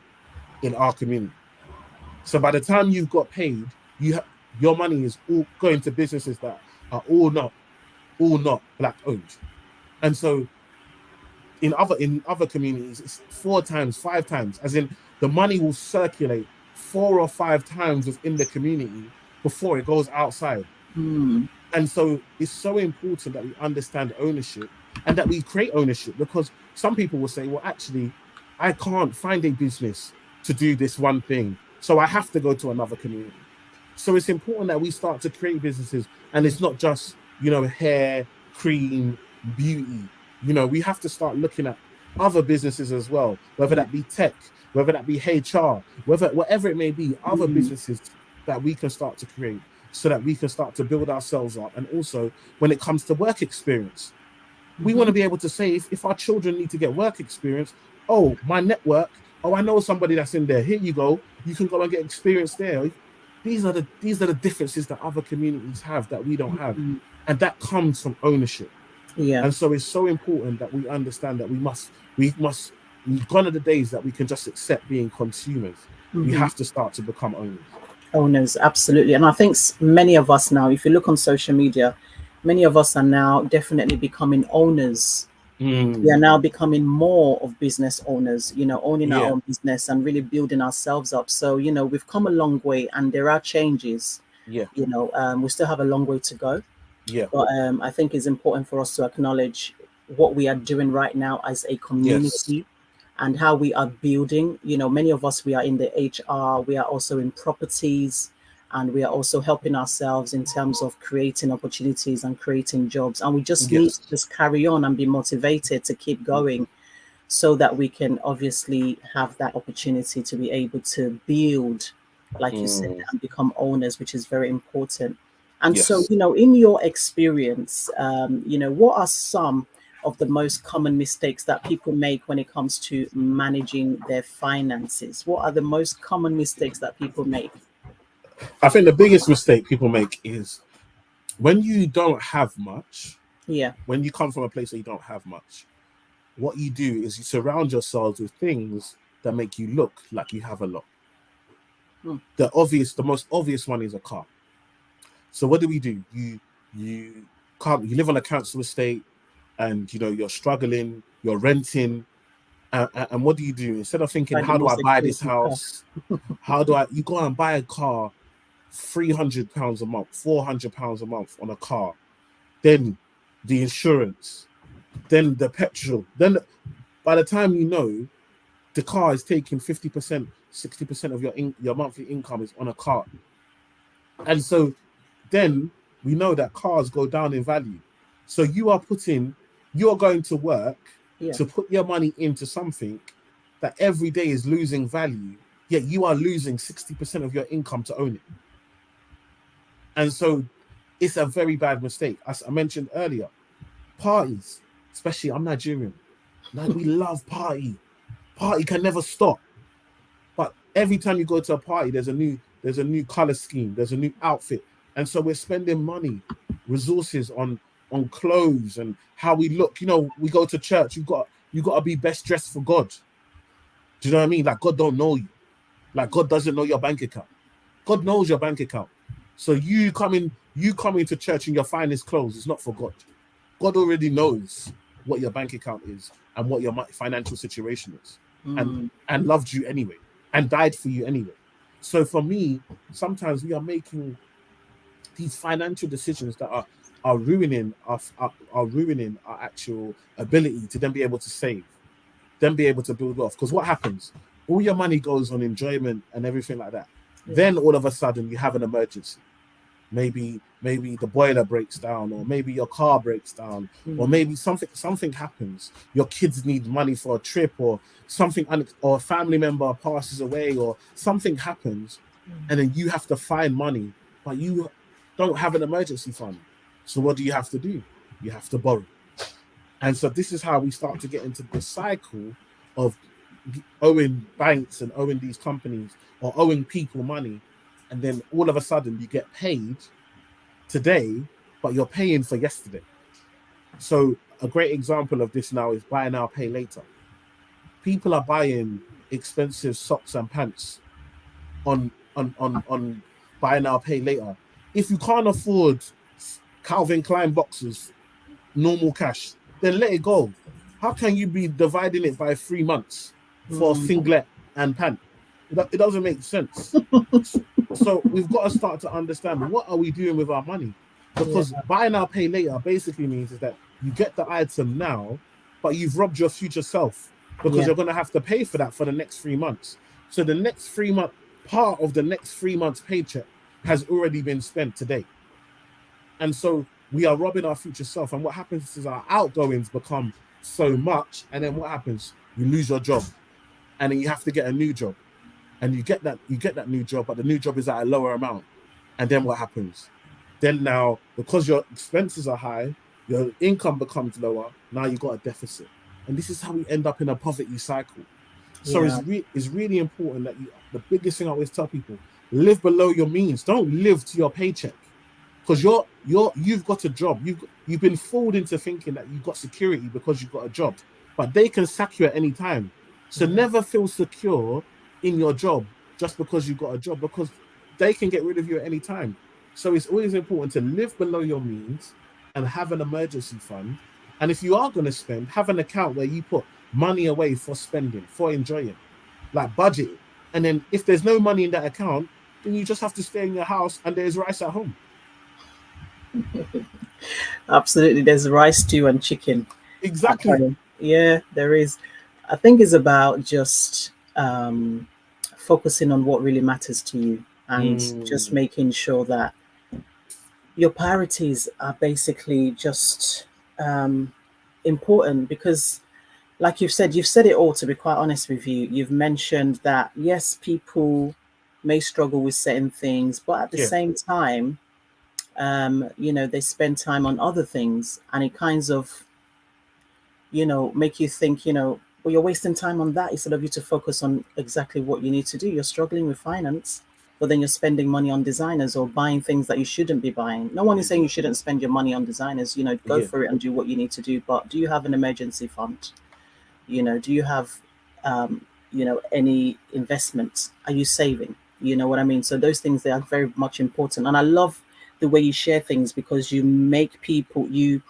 in our community. So by the time you've got paid, your money is all going to businesses that are all not black owned. And so in other communities, it's 4 times, 5 times, as in the money will circulate 4 or 5 times within the community before it goes outside. Mm, And so it's so important that we understand ownership and that we create ownership because some people will say, well, actually, I can't find a business to do this one thing. So I have to go to another community. So it's important that we start to create businesses and it's not just, hair, cream, beauty. We have to start looking at other businesses as well, whether yeah. that be tech, whether that be HR, whatever it may be, other Mm, businesses that we can start to create so that we can start to build ourselves up. And also, when it comes to work experience, we want hmm. to be able to say if our children need to get work experience, oh, my network, oh, I know somebody that's in there. Here you go. You can go and get experience there. These are the differences that other communities have that we don't have. Mm, And that comes from ownership. yeah. And so it's so important that we understand that we must gone are the days that we can just accept being consumers. We Hmm. have to start to become owners. Owners, absolutely. And I think many of us now, if you look on social media, many of us are now definitely becoming owners. We are Mm, now becoming more of business owners, owning our yeah, own business and really building ourselves up. So, we've come a long way and there are changes. yeah, We still have a long way to go. yeah, But I think it's important for us to acknowledge what we are doing right now as a yes, community and how we are building. Many of us, we are in the HR, we are also in properties, and we are also helping ourselves in terms of creating opportunities and creating jobs. And we just need to yes, just carry on and be motivated to keep going so that we can obviously have that opportunity to be able to build, like you said, mm, and become owners, which is very important. And so, yes. in your experience, what are some of the most common mistakes that people make when it comes to managing their finances? What are the most common mistakes that people make? I think the biggest mistake people make is when you don't have much, Yeah. when you come from a place where you don't have much, what you do is you surround yourselves with things that make you look like you have a lot. Hmm. The most obvious one is a car. So what do? You live on a council estate, and you're struggling, you're renting, and what do? Instead of thinking, Find the how do I most buy this expensive car. house? You go and buy a car, £300 a month, £400 a month on a car, then the insurance, then the petrol, then by the time the car is taking 50%, 60% of your monthly income is on a car. And so then we know that cars go down in value. So you're going to work to put your money into something that every day is losing value, yet you are losing 60% of your income to own it. And so it's a very bad mistake. As I mentioned earlier, parties, especially I'm Nigerian. We love party. Party can never stop. But every time you go to a party, there's a new color scheme, there's a new outfit. And so we're spending money, resources on clothes and how we look. We go to church, you got to be best dressed for God. Do you know what I mean? Like, God don't know you. Like, God doesn't know your bank account. God knows your bank account. So you coming to church in your finest clothes is not for God. God already knows what your bank account is and what your financial situation is, and loved you anyway, and died for you anyway. So for me, sometimes we are making these financial decisions that are ruining our actual ability to then be able to save, then be able to build wealth. Because what happens? All your money goes on enjoyment and everything like that. Yeah. Then all of a sudden you have an emergency. Maybe the boiler breaks down, or maybe your car breaks down, or maybe something happens. Your kids need money for a trip, or or a family member passes away, or something happens, and then you have to find money, but you don't have an emergency fund. So what do you have to do? You have to borrow. And so this is how we start to get into the cycle of owing banks and owing these companies or owing people money. And then all of a sudden you get paid today, but you're paying for yesterday. So a great example of this now is buy now, pay later. People are buying expensive socks and pants on buy now, pay later. If you can't afford Calvin Klein boxes, normal cash, then let it go. How can you be dividing it by 3 months for singlet and pant? It doesn't make sense. So we've got to start to understand, what are we doing with our money? Because buy now, pay later basically means is that you get the item now, but you've robbed your future self, because you're going to have to pay for that for the next 3 months. So the next 3 month part of the next 3 months paycheck has already been spent today. And so we are robbing our future self. And what happens is our outgoings become so much. And then what happens? You lose your job, and then you have to get a new job. And you get that new job, but the new job is at a lower amount. And then what happens? Then now, because your expenses are high, your income becomes lower. Now you've got a deficit. And this is how we end up in a poverty cycle. So it's really important that the biggest thing I always tell people, live below your means. Don't live to your paycheck. Because you've got a job. You've been fooled into thinking that you've got security because you've got a job. But they can sack you at any time. So never feel secure in your job just because you've got a job, because they can get rid of you at any time. So it's always important to live below your means and have an emergency fund. And if you are going to spend, have an account where you put money away for spending, for enjoying, like budget. And then if there's no money in that account, then you just have to stay in your house and there's rice at home. Absolutely. There's rice, stew, and chicken. Exactly. Yeah, there is. I think it's about just focusing on what really matters to you, and just making sure that your priorities are basically just important. Because like you've said it all, to be quite honest with you. You've mentioned that, yes, people may struggle with certain things, but at the same time, they spend time on other things, and it kinds of, make you think, well, you're wasting time on that instead of you to focus on exactly what you need to do. You're struggling with finance, but then you're spending money on designers or buying things that you shouldn't be buying. No one is saying you shouldn't spend your money on designers, go for it and do what you need to do. But do you have an emergency fund? Do you have any investments? Are you saving? You know what I mean? So those things, they are very much important. And I love the way you share things, because you make people you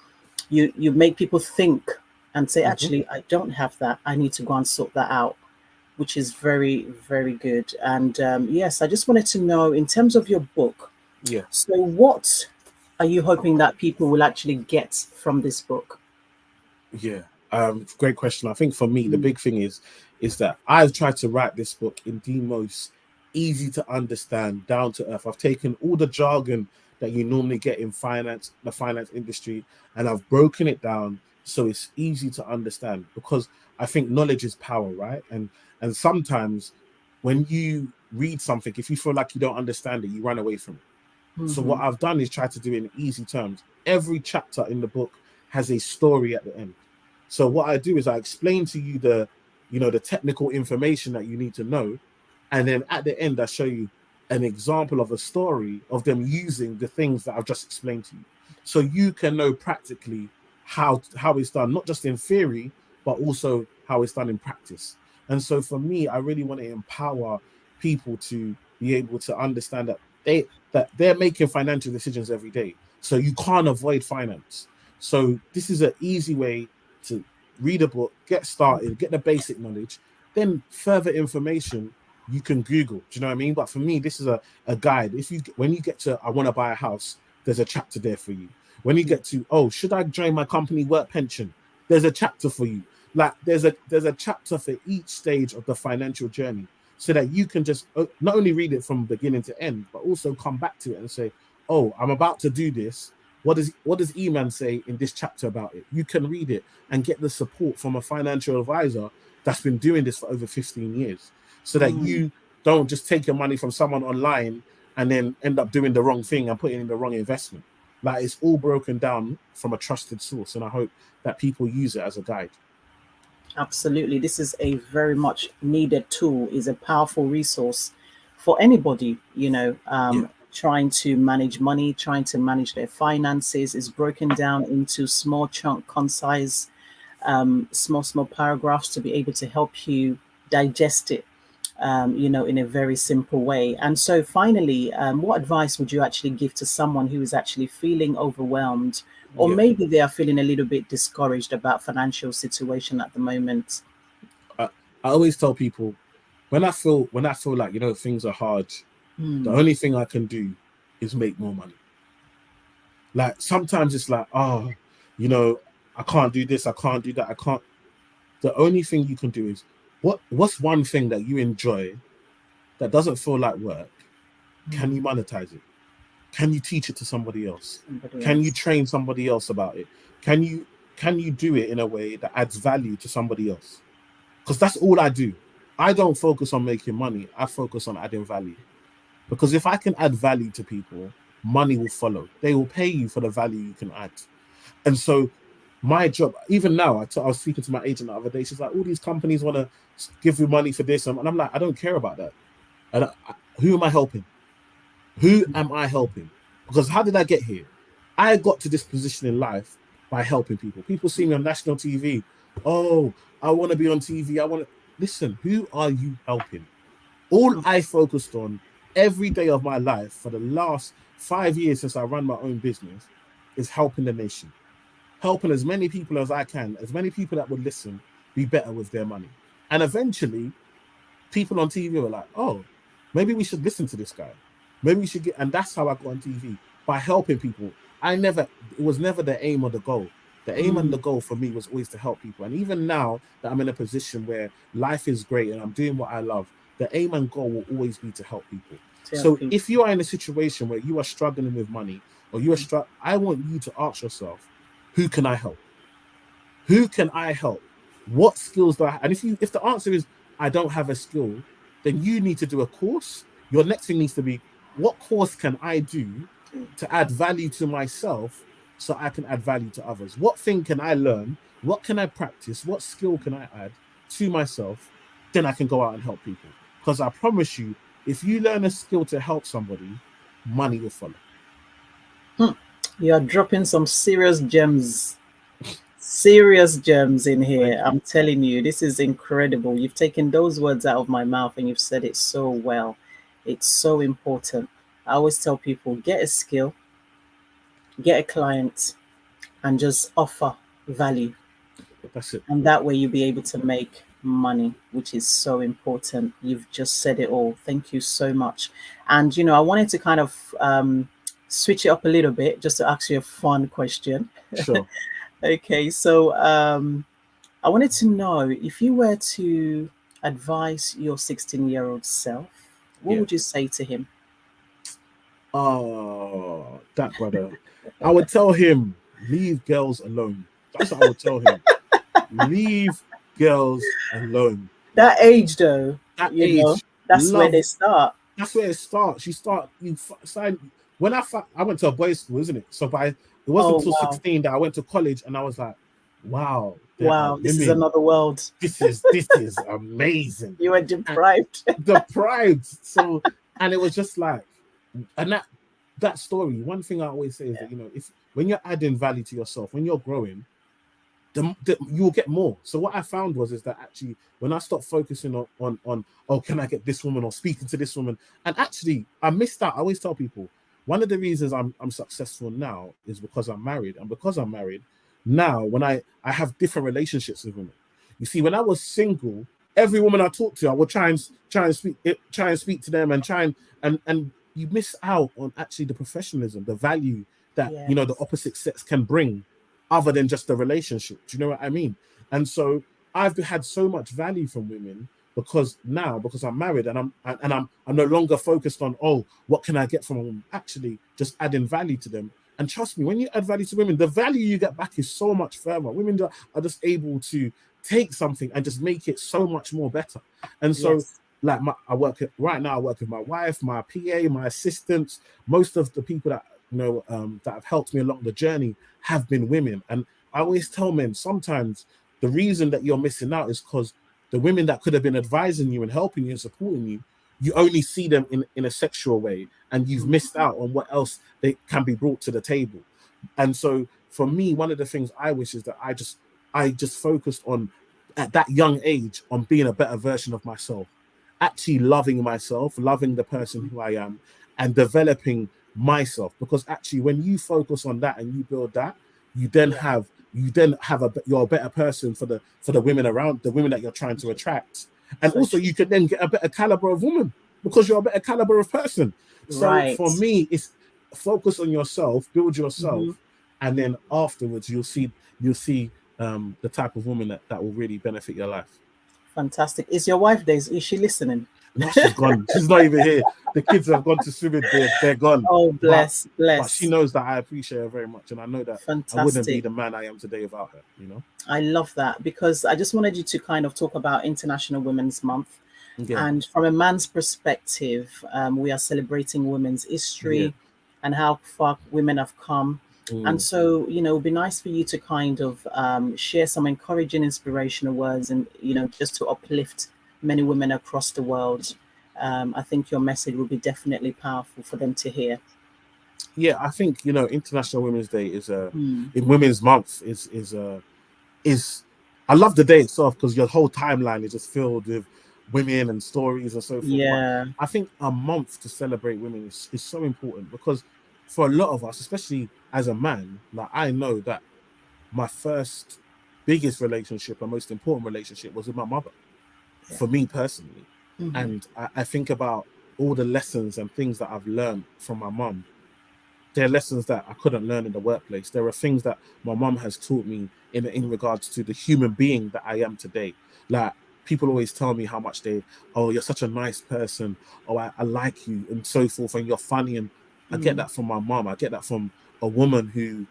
make people think and say, Mhm. actually, I don't have that. I need to go and sort that out, which is very, very good. And yes, I just wanted to know, in terms of your book, Yeah. so what are you hoping that people will actually get from this book? Yeah. Great question. I think for me, the Mm, big thing is that I've tried to write this book in the most easy to understand, down to earth. I've taken all the jargon that you normally get in finance, the finance industry, and I've broken it down so it's easy to understand, because I think knowledge is power, right? And sometimes when you read something, if you feel like you don't understand it, you run away from it. So what mhm, I've done is try to do it in easy terms. Every chapter in the book has a story at the end. So what I do is I explain to you the technical information that you need to know, and then at the end I show you an example of a story of them using the things that I've just explained to you, so you can know practically how it's done, not just in theory, but also how it's done in practice. And so for me, I really want to empower people to be able to understand that they're making financial decisions every day. So you can't avoid finance. So this is an easy way to read a book, get started, get the basic knowledge, then further information you can Google. Do you know what I mean? But for me, this is a guide. When you get to I want to buy a house, there's a chapter there for you. When you yeah, get to, oh, should I join my company work pension? There's a chapter for you. Like there's a chapter for each stage of the financial journey, so that you can just not only read it from beginning to end, but also come back to it and say, oh, I'm about to do this. What does EMAN say in this chapter about it? You can read it and get the support from a financial advisor that's been doing this for over 15 years, so that mm, you don't just take your money from someone online and then end up doing the wrong thing and putting in the wrong investment. Like, it's all broken down from a trusted source, and I hope that people use it as a guide. absolutely. This is a very much needed tool, is a powerful resource for anybody, Yeah, trying to manage money, trying to manage their finances. Is broken down into small chunk, concise, small paragraphs to be able to help you digest it, in a very simple way. And so, finally, what advice would you actually give to someone who is actually feeling overwhelmed, or yeah. maybe they are feeling a little bit discouraged about financial situation at the moment? I, I always tell people, when I feel like things are hard, the Hmm. only thing I can do is make more money. Like, sometimes it's like, oh, you know, I can't do this, I can't do that, I can't. The only thing you can do is, what's one thing that you enjoy that doesn't feel like work? Can you Hmm. monetize it? Can you teach it to somebody else? Somebody Can you else. train somebody else about it? Can you do it in a way that adds value to somebody else? Because that's all I do. I don't focus on making money. I focus on adding value. Because if I can add value to people, money will follow. They will pay you for the value you can add. And so my job, even now, I was speaking to my agent the other day. She's like, all these companies want to give you money for this. And I'm like, I don't care about that. Who am I helping? Who am I helping? Because how did I get here? I got to this position in life by helping people. People see me on national TV. Oh, I want to be on TV. I want to listen. Who are you helping? All I focused on every day of my life for the last 5 years since I ran my own business is helping the nation, helping as many people as I can, as many people that would listen, be better with their money. And eventually, people on TV were like, oh, maybe we should listen to this guy. Maybe we should get, and that's how I got on TV, by helping people. It was never the aim or the goal. The aim and the Mm, goal for me was always to help people. And even now that I'm in a position where life is great and I'm doing what I love, the aim and goal will always be to help people. to help So people. if you are in a situation where you are struggling with money, or I want you to ask yourself, who can I help? Who can I help? What skills do I have? And if the answer is I don't have a skill, then you need to do a course. Your next thing needs to be, what course can I do to add value to myself so I can add value to others? What thing can I learn? What can I practice? What skill can I add to myself? Then I can go out and help people. Because I promise you, if you learn a skill to help somebody, money will follow. Hmm. You are dropping some serious gems. Serious gems in here. Thank you. I'm telling you, this is incredible. You've taken those words out of my mouth and you've said it so well. It's so important. I always tell people, get a skill, get a client, and just offer value. That's it. And that way you'll be able to make money, which is so important. You've just said it all. Thank you so much. And, I wanted to kind of switch it up a little bit just to ask you a fun question. Sure. Okay, so I wanted to know if you were to advise your 16-year-old self, what Yeah. would you say to him? Oh, that brother. I would tell him, leave girls alone. That's what I would tell him. Leave girls alone. That age, though, That age, that's where love. they start. That's where it starts. When I went to a boys' school, isn't it? So it wasn't Oh, until wow. 16 that I went to college, and I was like, wow, there are Wow, this is women. another world. This is amazing. You were deprived. Deprived. So, and it was just like, and that story. One thing I always say is that if when you're adding value to yourself, when you're growing, you will get more. So what I found is that actually when I stopped focusing on oh, can I get this woman or speaking to this woman, and actually I missed out. I always tell people one of the reasons I'm successful now is because I'm married, and because I'm married now, when I have different relationships with women. You see, when I was single, every woman I talked to, I would try and speak to them and try and you miss out on actually the professionalism, the value that the opposite sex can bring, other than just the relationship. Do you know what I mean? And so I've had so much value from women because I'm married and I'm no longer focused on, oh, what can I get from a woman? Actually, just adding value to them. And trust me, when you add value to women, the value you get back is so much further. Women are just able to take something and just make it so much more better. And so, I work with my wife, my PA, my assistants. Most of the people that that have helped me along the journey have been women. And I always tell men, sometimes the reason that you're missing out is because the women that could have been advising you and helping you and supporting you, you only see them in a sexual way, and you've missed out on what else they can be brought to the table. And so for me, one of the things I wish is that I just focused on, at that young age, on being a better version of myself, actually loving myself, loving the person who I am, and developing myself. Because actually when you focus on that and you build that, you're a better person for the women around, the women that you're trying to attract. And also you can then get a better caliber of woman because you're a better caliber of person. So for me, it's focus on yourself, build yourself, and then afterwards you'll see the type of woman that will really benefit your life. Fantastic. Is your wife there? Is she listening? No, she's gone. She's not even here. The kids have gone to swimming. They're gone. Oh, bless. But she knows that I appreciate her very much, and I know that I wouldn't be the man I am today without her. I love that, because I just wanted you to kind of talk about International Women's Month. And from a man's perspective, we are celebrating women's history and how far women have come. And so, it would be nice for you to kind of share some encouraging, inspirational words and, just to uplift many women across the world. I think your message will be definitely powerful for them to hear. Yeah, I think, International Women's Day is in Women's Month is I love the day itself because your whole timeline is just filled with women and stories and so forth. Yeah. But I think a month to celebrate women is so important, because for a lot of us, especially as a man, like I know that my first biggest relationship and most important relationship was with my mother, for me personally. And I think about all the lessons and things that I've learned from my mum. There are lessons that I couldn't learn in the workplace. There are things that my mum has taught me in regards to the human being that I am today. Like, people always tell me how much you're such a nice person, I like you, and so forth, and you're funny. And I get that from my mum. I get that from a woman who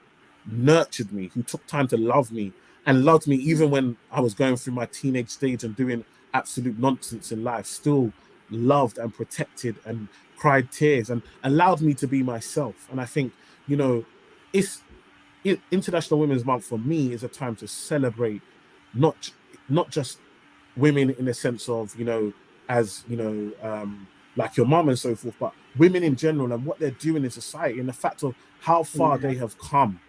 nurtured me, who took time to love me, and loved me even when I was going through my teenage stage and doing absolute nonsense in life, still loved and protected and cried tears and allowed me to be myself. And I think, International Women's Month for me is a time to celebrate not just women in the sense of, as, like your mom and so forth, but women in general and what they're doing in society, and the fact of how far they have come,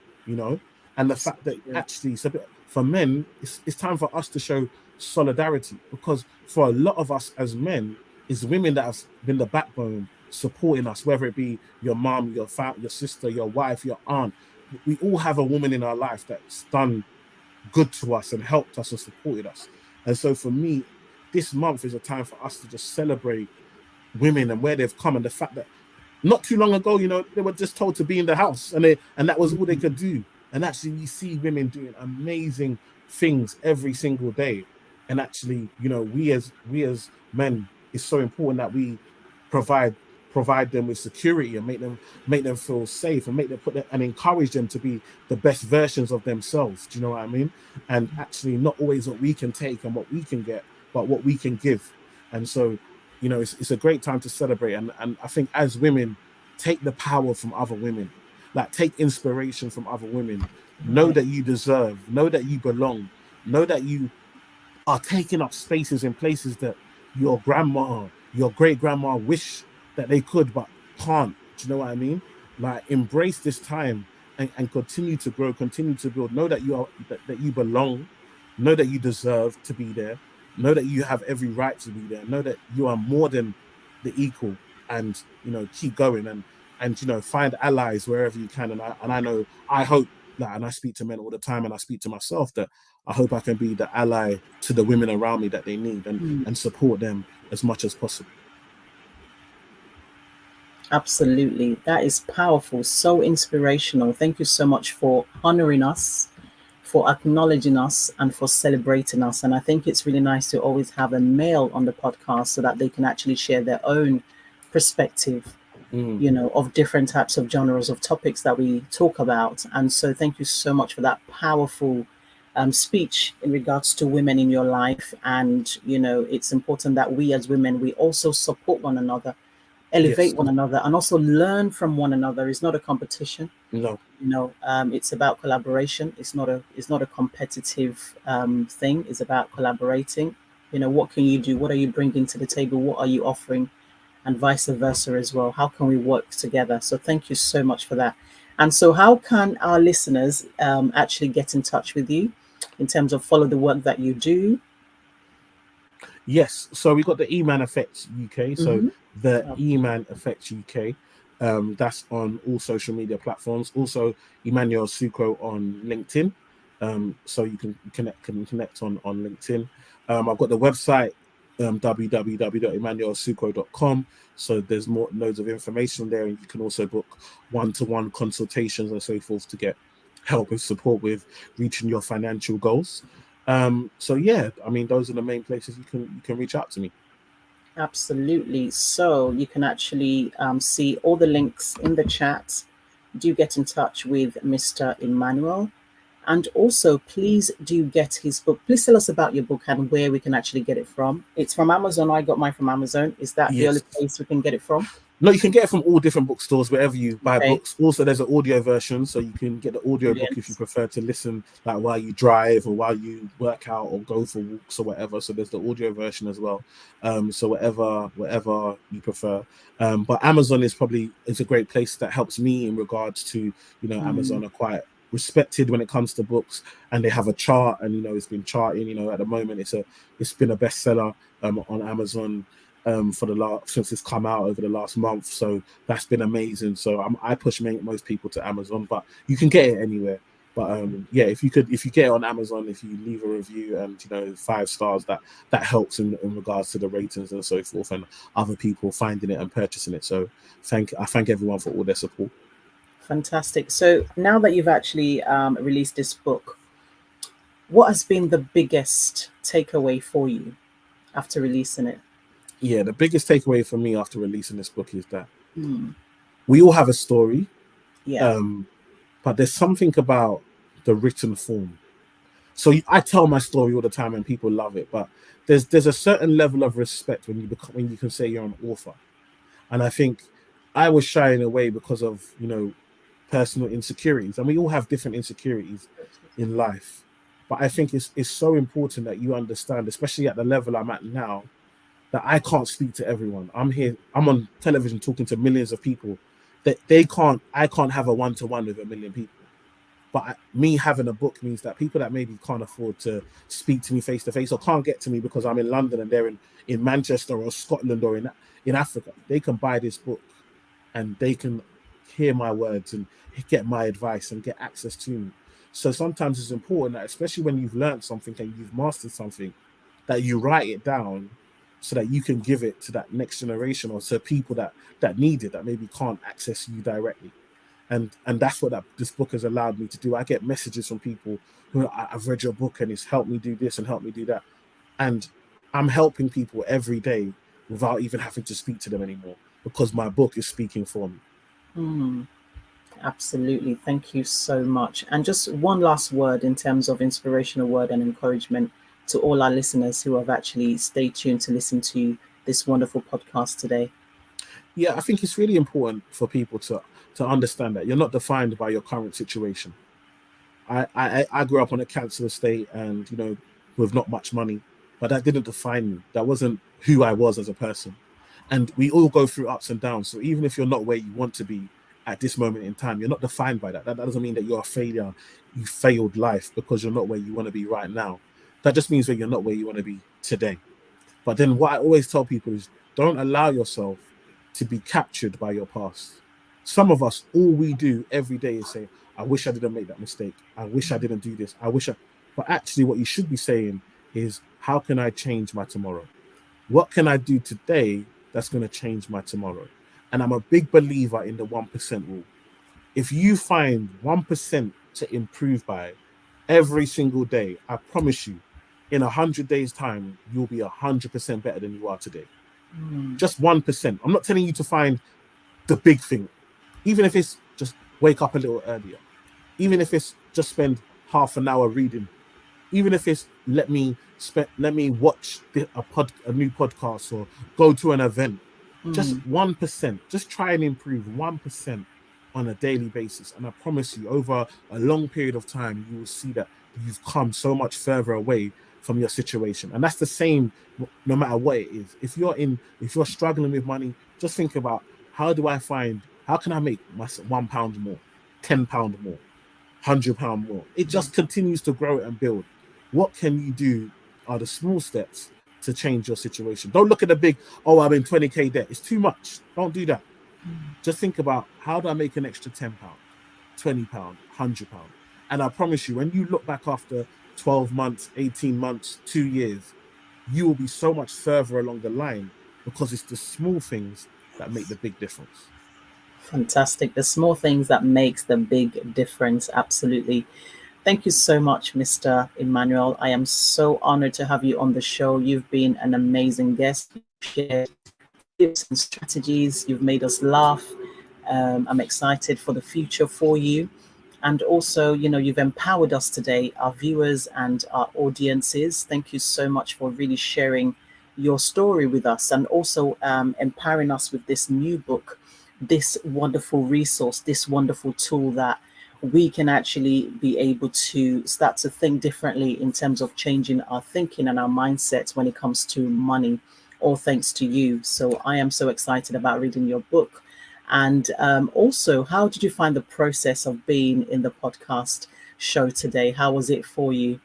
And the fact that actually it's a bit, for men, it's time for us to show solidarity, because for a lot of us as men, it's women that have been the backbone supporting us, whether it be your mom, your sister, your wife, your aunt. We all have a woman in our life that's done good to us and helped us and supported us. And so for me, this month is a time for us to just celebrate women and where they've come, and the fact that not too long ago, they were just told to be in the house, and that was all they could do. And actually, we see women doing amazing things every single day. And actually, we as men, it's so important that we provide them with security and make them feel safe, and make them and encourage them to be the best versions of themselves. Do you know what I mean? And actually, not always what we can take and what we can get, but what we can give. And so, it's a great time to celebrate. And I think as women, take the power from other women, like take inspiration from other women. Know that you deserve, know that you belong, know that you are taking up spaces in places that your grandma, your great grandma wish that they could but can't. Do you know what I mean? Like, embrace this time and continue to grow, continue to build. Know that that you belong, know that you deserve to be there, know that you have every right to be there, know that you are more than the equal, and keep going, and find allies wherever you can. And I hope that, and I speak to men all the time, and I speak to myself, that I hope I can be the ally to the women around me that they need, and support them as much as possible. Absolutely. That is powerful, so inspirational. Thank you so much for honoring us, for acknowledging us, and for celebrating us. And I think it's really nice to always have a male on the podcast so that they can actually share their own perspective, of different types of genres of topics that we talk about. And so thank you so much for that powerful speech in regards to women in your life. And, it's important that we as women, we also support one another, elevate one another, and also learn from one another. It's not a competition. No. It's about collaboration. It's not a competitive thing. It's about collaborating. What can you do? What are you bringing to the table? What are you offering? And vice versa as well. How can we work together? So thank you so much for that. And so how can our listeners actually get in touch with you in terms of follow the work that you do? Yes, so we got the EMAN Effect UK. So the EMAN Effect UK, that's on all social media platforms. Also, Emmanuel Asuquo on LinkedIn. So you can connect on LinkedIn. I've got the website, www.emmanuelasuquo.com. So there's loads of information there, and you can also book one-to-one consultations and so forth to get help and support with reaching your financial goals. So yeah, I mean, those are the main places you can reach out to me. Absolutely. So you can actually see all the links in the chat. Do get in touch with Mr. Emmanuel. And also, please do get his book. Please tell us about your book and where we can actually get it from. It's from Amazon. I got mine from Amazon. Is that the only place we can get it from? No, you can get it from all different bookstores, wherever you buy books. Also, there's an audio version, so you can get the audio book if you prefer to listen, like while you drive or while you work out or go for walks or whatever. So there's the audio version as well. So whatever you prefer. But Amazon is a great place that helps me in regards to, Amazon are quite respected when it comes to books, and they have a chart, and it's been charting. At the moment, it's been a bestseller on Amazon. Since it's come out over the last month, so that's been amazing. So I push most people to Amazon, but you can get it anywhere. But yeah, if you get it on Amazon, if you leave a review and 5 stars, that helps in regards to the ratings and so forth, and other people finding it and purchasing it. So I thank everyone for all their support. Fantastic. So now that you've actually released this book, what has been the biggest takeaway for you after releasing it? Yeah, the biggest takeaway for me after releasing this book is that we all have a story, but there's something about the written form. So I tell my story all the time, and people love it. But there's a certain level of respect when you can say you're an author, and I think I was shying away because of personal insecurities, and we all have different insecurities in life. But I think it's so important that you understand, especially at the level I'm at now, that I can't speak to everyone. I'm on television talking to millions of people. That I can't have a one-to-one with a million people. But me having a book means that people that maybe can't afford to speak to me face to face or can't get to me because I'm in London and they're in Manchester or Scotland or in Africa, they can buy this book and they can hear my words and get my advice and get access to me. So sometimes it's important that, especially when you've learned something and you've mastered something, that you write it down so that you can give it to that next generation or to people that need it, that maybe can't access you directly. And that's what this book has allowed me to do. I get messages from people who I've read your book and it's helped me do this and helped me do that. And I'm helping people every day without even having to speak to them anymore because my book is speaking for me. Absolutely. Thank you so much. And just one last word in terms of inspirational word and encouragement to all our listeners who have actually stayed tuned to listen to this wonderful podcast today. Yeah, I think it's really important for people to understand that you're not defined by your current situation. I grew up on a council estate and, with not much money, but that didn't define me. That wasn't who I was as a person. And we all go through ups and downs. So even if you're not where you want to be at this moment in time, you're not defined by that. That doesn't mean that you're a failure. You failed life because you're not where you want to be right now. That just means that you're not where you want to be today. But then what I always tell people is don't allow yourself to be captured by your past. Some of us, all we do every day is say, I wish I didn't make that mistake. I wish I didn't do this. But actually what you should be saying is, how can I change my tomorrow? What can I do today that's going to change my tomorrow? And I'm a big believer in the 1% rule. If you find 1% to improve by every single day, I promise you, in 100 days' time, you'll be 100% better than you are today. Just 1%. I'm not telling you to find the big thing. Even if it's just wake up a little earlier. Even if it's just spend half an hour reading. Even if it's let me watch a new podcast or go to an event. Just 1%. Just try and improve 1% on a daily basis. And I promise you, over a long period of time, you will see that you've come so much further away from your situation. And that's the same no matter what it is. If you're struggling with money, just think about, how can I make my £1 more, £10 more, £100 more? It just continues to grow and build. What can you do are the small steps to change your situation. Don't look at the big, I'm in 20k debt. It's too much. Don't do that. Just think about, how do I make an extra £10, £20, £100? And I promise you, when you look back after 12 months, 18 months, 2 years, you will be so much further along the line, because it's the small things that make the big difference. Fantastic. The small things that makes the big difference. Absolutely. Thank you so much, Mr. Emmanuel. I am so honored to have you on the show. You've been an amazing guest. You've shared tips and strategies. You've made us laugh. I'm excited for the future for you. And also, you've empowered us today, our viewers and our audiences. Thank you so much for really sharing your story with us, and also empowering us with this new book, this wonderful resource, this wonderful tool that we can actually be able to start to think differently in terms of changing our thinking and our mindsets when it comes to money, all thanks to you. So I am so excited about reading your book. And also, how did you find the process of being in the podcast show today? How was it for you?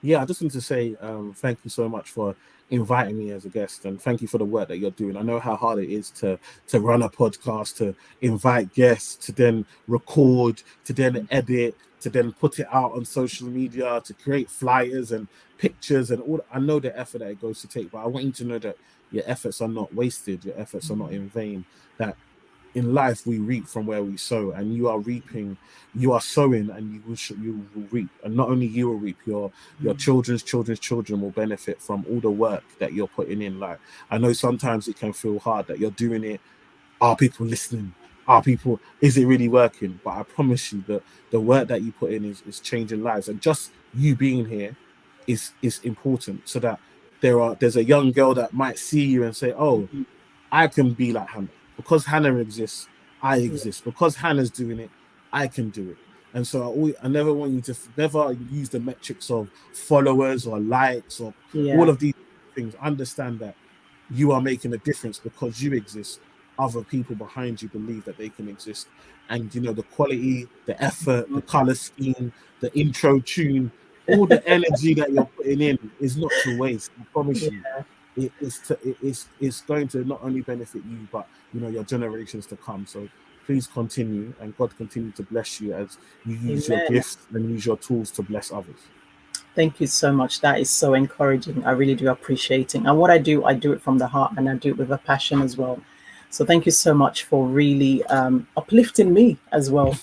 Yeah, I just want to say thank you so much for inviting me as a guest, and thank you for the work that you're doing. I know how hard it is to run a podcast, to invite guests, to then record, to then edit, to then put it out on social media, to create flyers and pictures and all. I know the effort that it goes to take, but I want you to know that your efforts are not wasted. Your efforts are not in vain. That in life we reap from where we sow, and you are sowing, and you will reap. And not only you will reap, your children's children will benefit from all the work that you're putting in. Like, I know sometimes it can feel hard that you're doing it. Are people listening? Is it really working? But I promise you that the work that you put in is changing lives. And just you being here is important, so that there's a young girl that might see you and say, oh, I can be like Hannah. Because Hannah exists, I exist. Because Hannah's doing it, I can do it. And so I never want you to never use the metrics of followers or likes or all of these things. Understand that you are making a difference because you exist. other people behind you believe that they can exist. And you know, the quality, the effort, the color scheme, the intro tune, all the energy that you're putting in is not to waste. I promise you. It's going to not only benefit you, but you know, your generations to come. So please continue, and God continue to bless you as you use your Amen. gifts and use your tools to bless others. Thank you so much. That is so encouraging. I really do appreciate it. And what I do it from the heart, and I do it with a passion as well. So thank you so much for really uplifting me as well.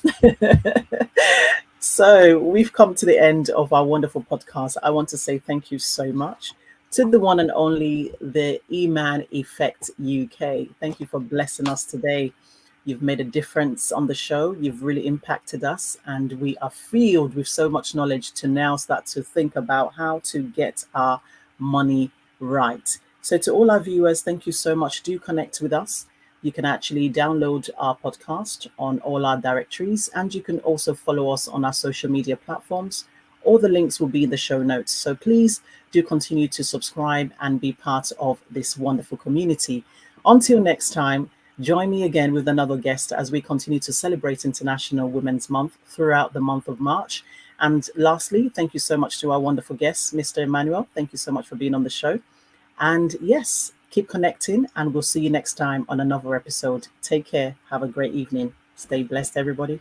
So we've come to the end of our wonderful podcast. I want to say thank you so much to the one and only, the EMAN Effect UK. Thank you for blessing us today. You've made a difference on the show. You've really impacted us, and we are filled with so much knowledge to now start to think about how to get our money right. So to all our viewers, thank you so much. Do connect with us. You can actually download our podcast on all our directories, and you can also follow us on our social media platforms. All the links will be in the show notes. So please do continue to subscribe and be part of this wonderful community. Until next time, join me again with another guest as we continue to celebrate International Women's Month throughout the month of March. And lastly, thank you so much to our wonderful guest, Mr. Emmanuel. Thank you so much for being on the show. And yes, keep connecting, and we'll see you next time on another episode. Take care. Have a great evening. Stay blessed, everybody.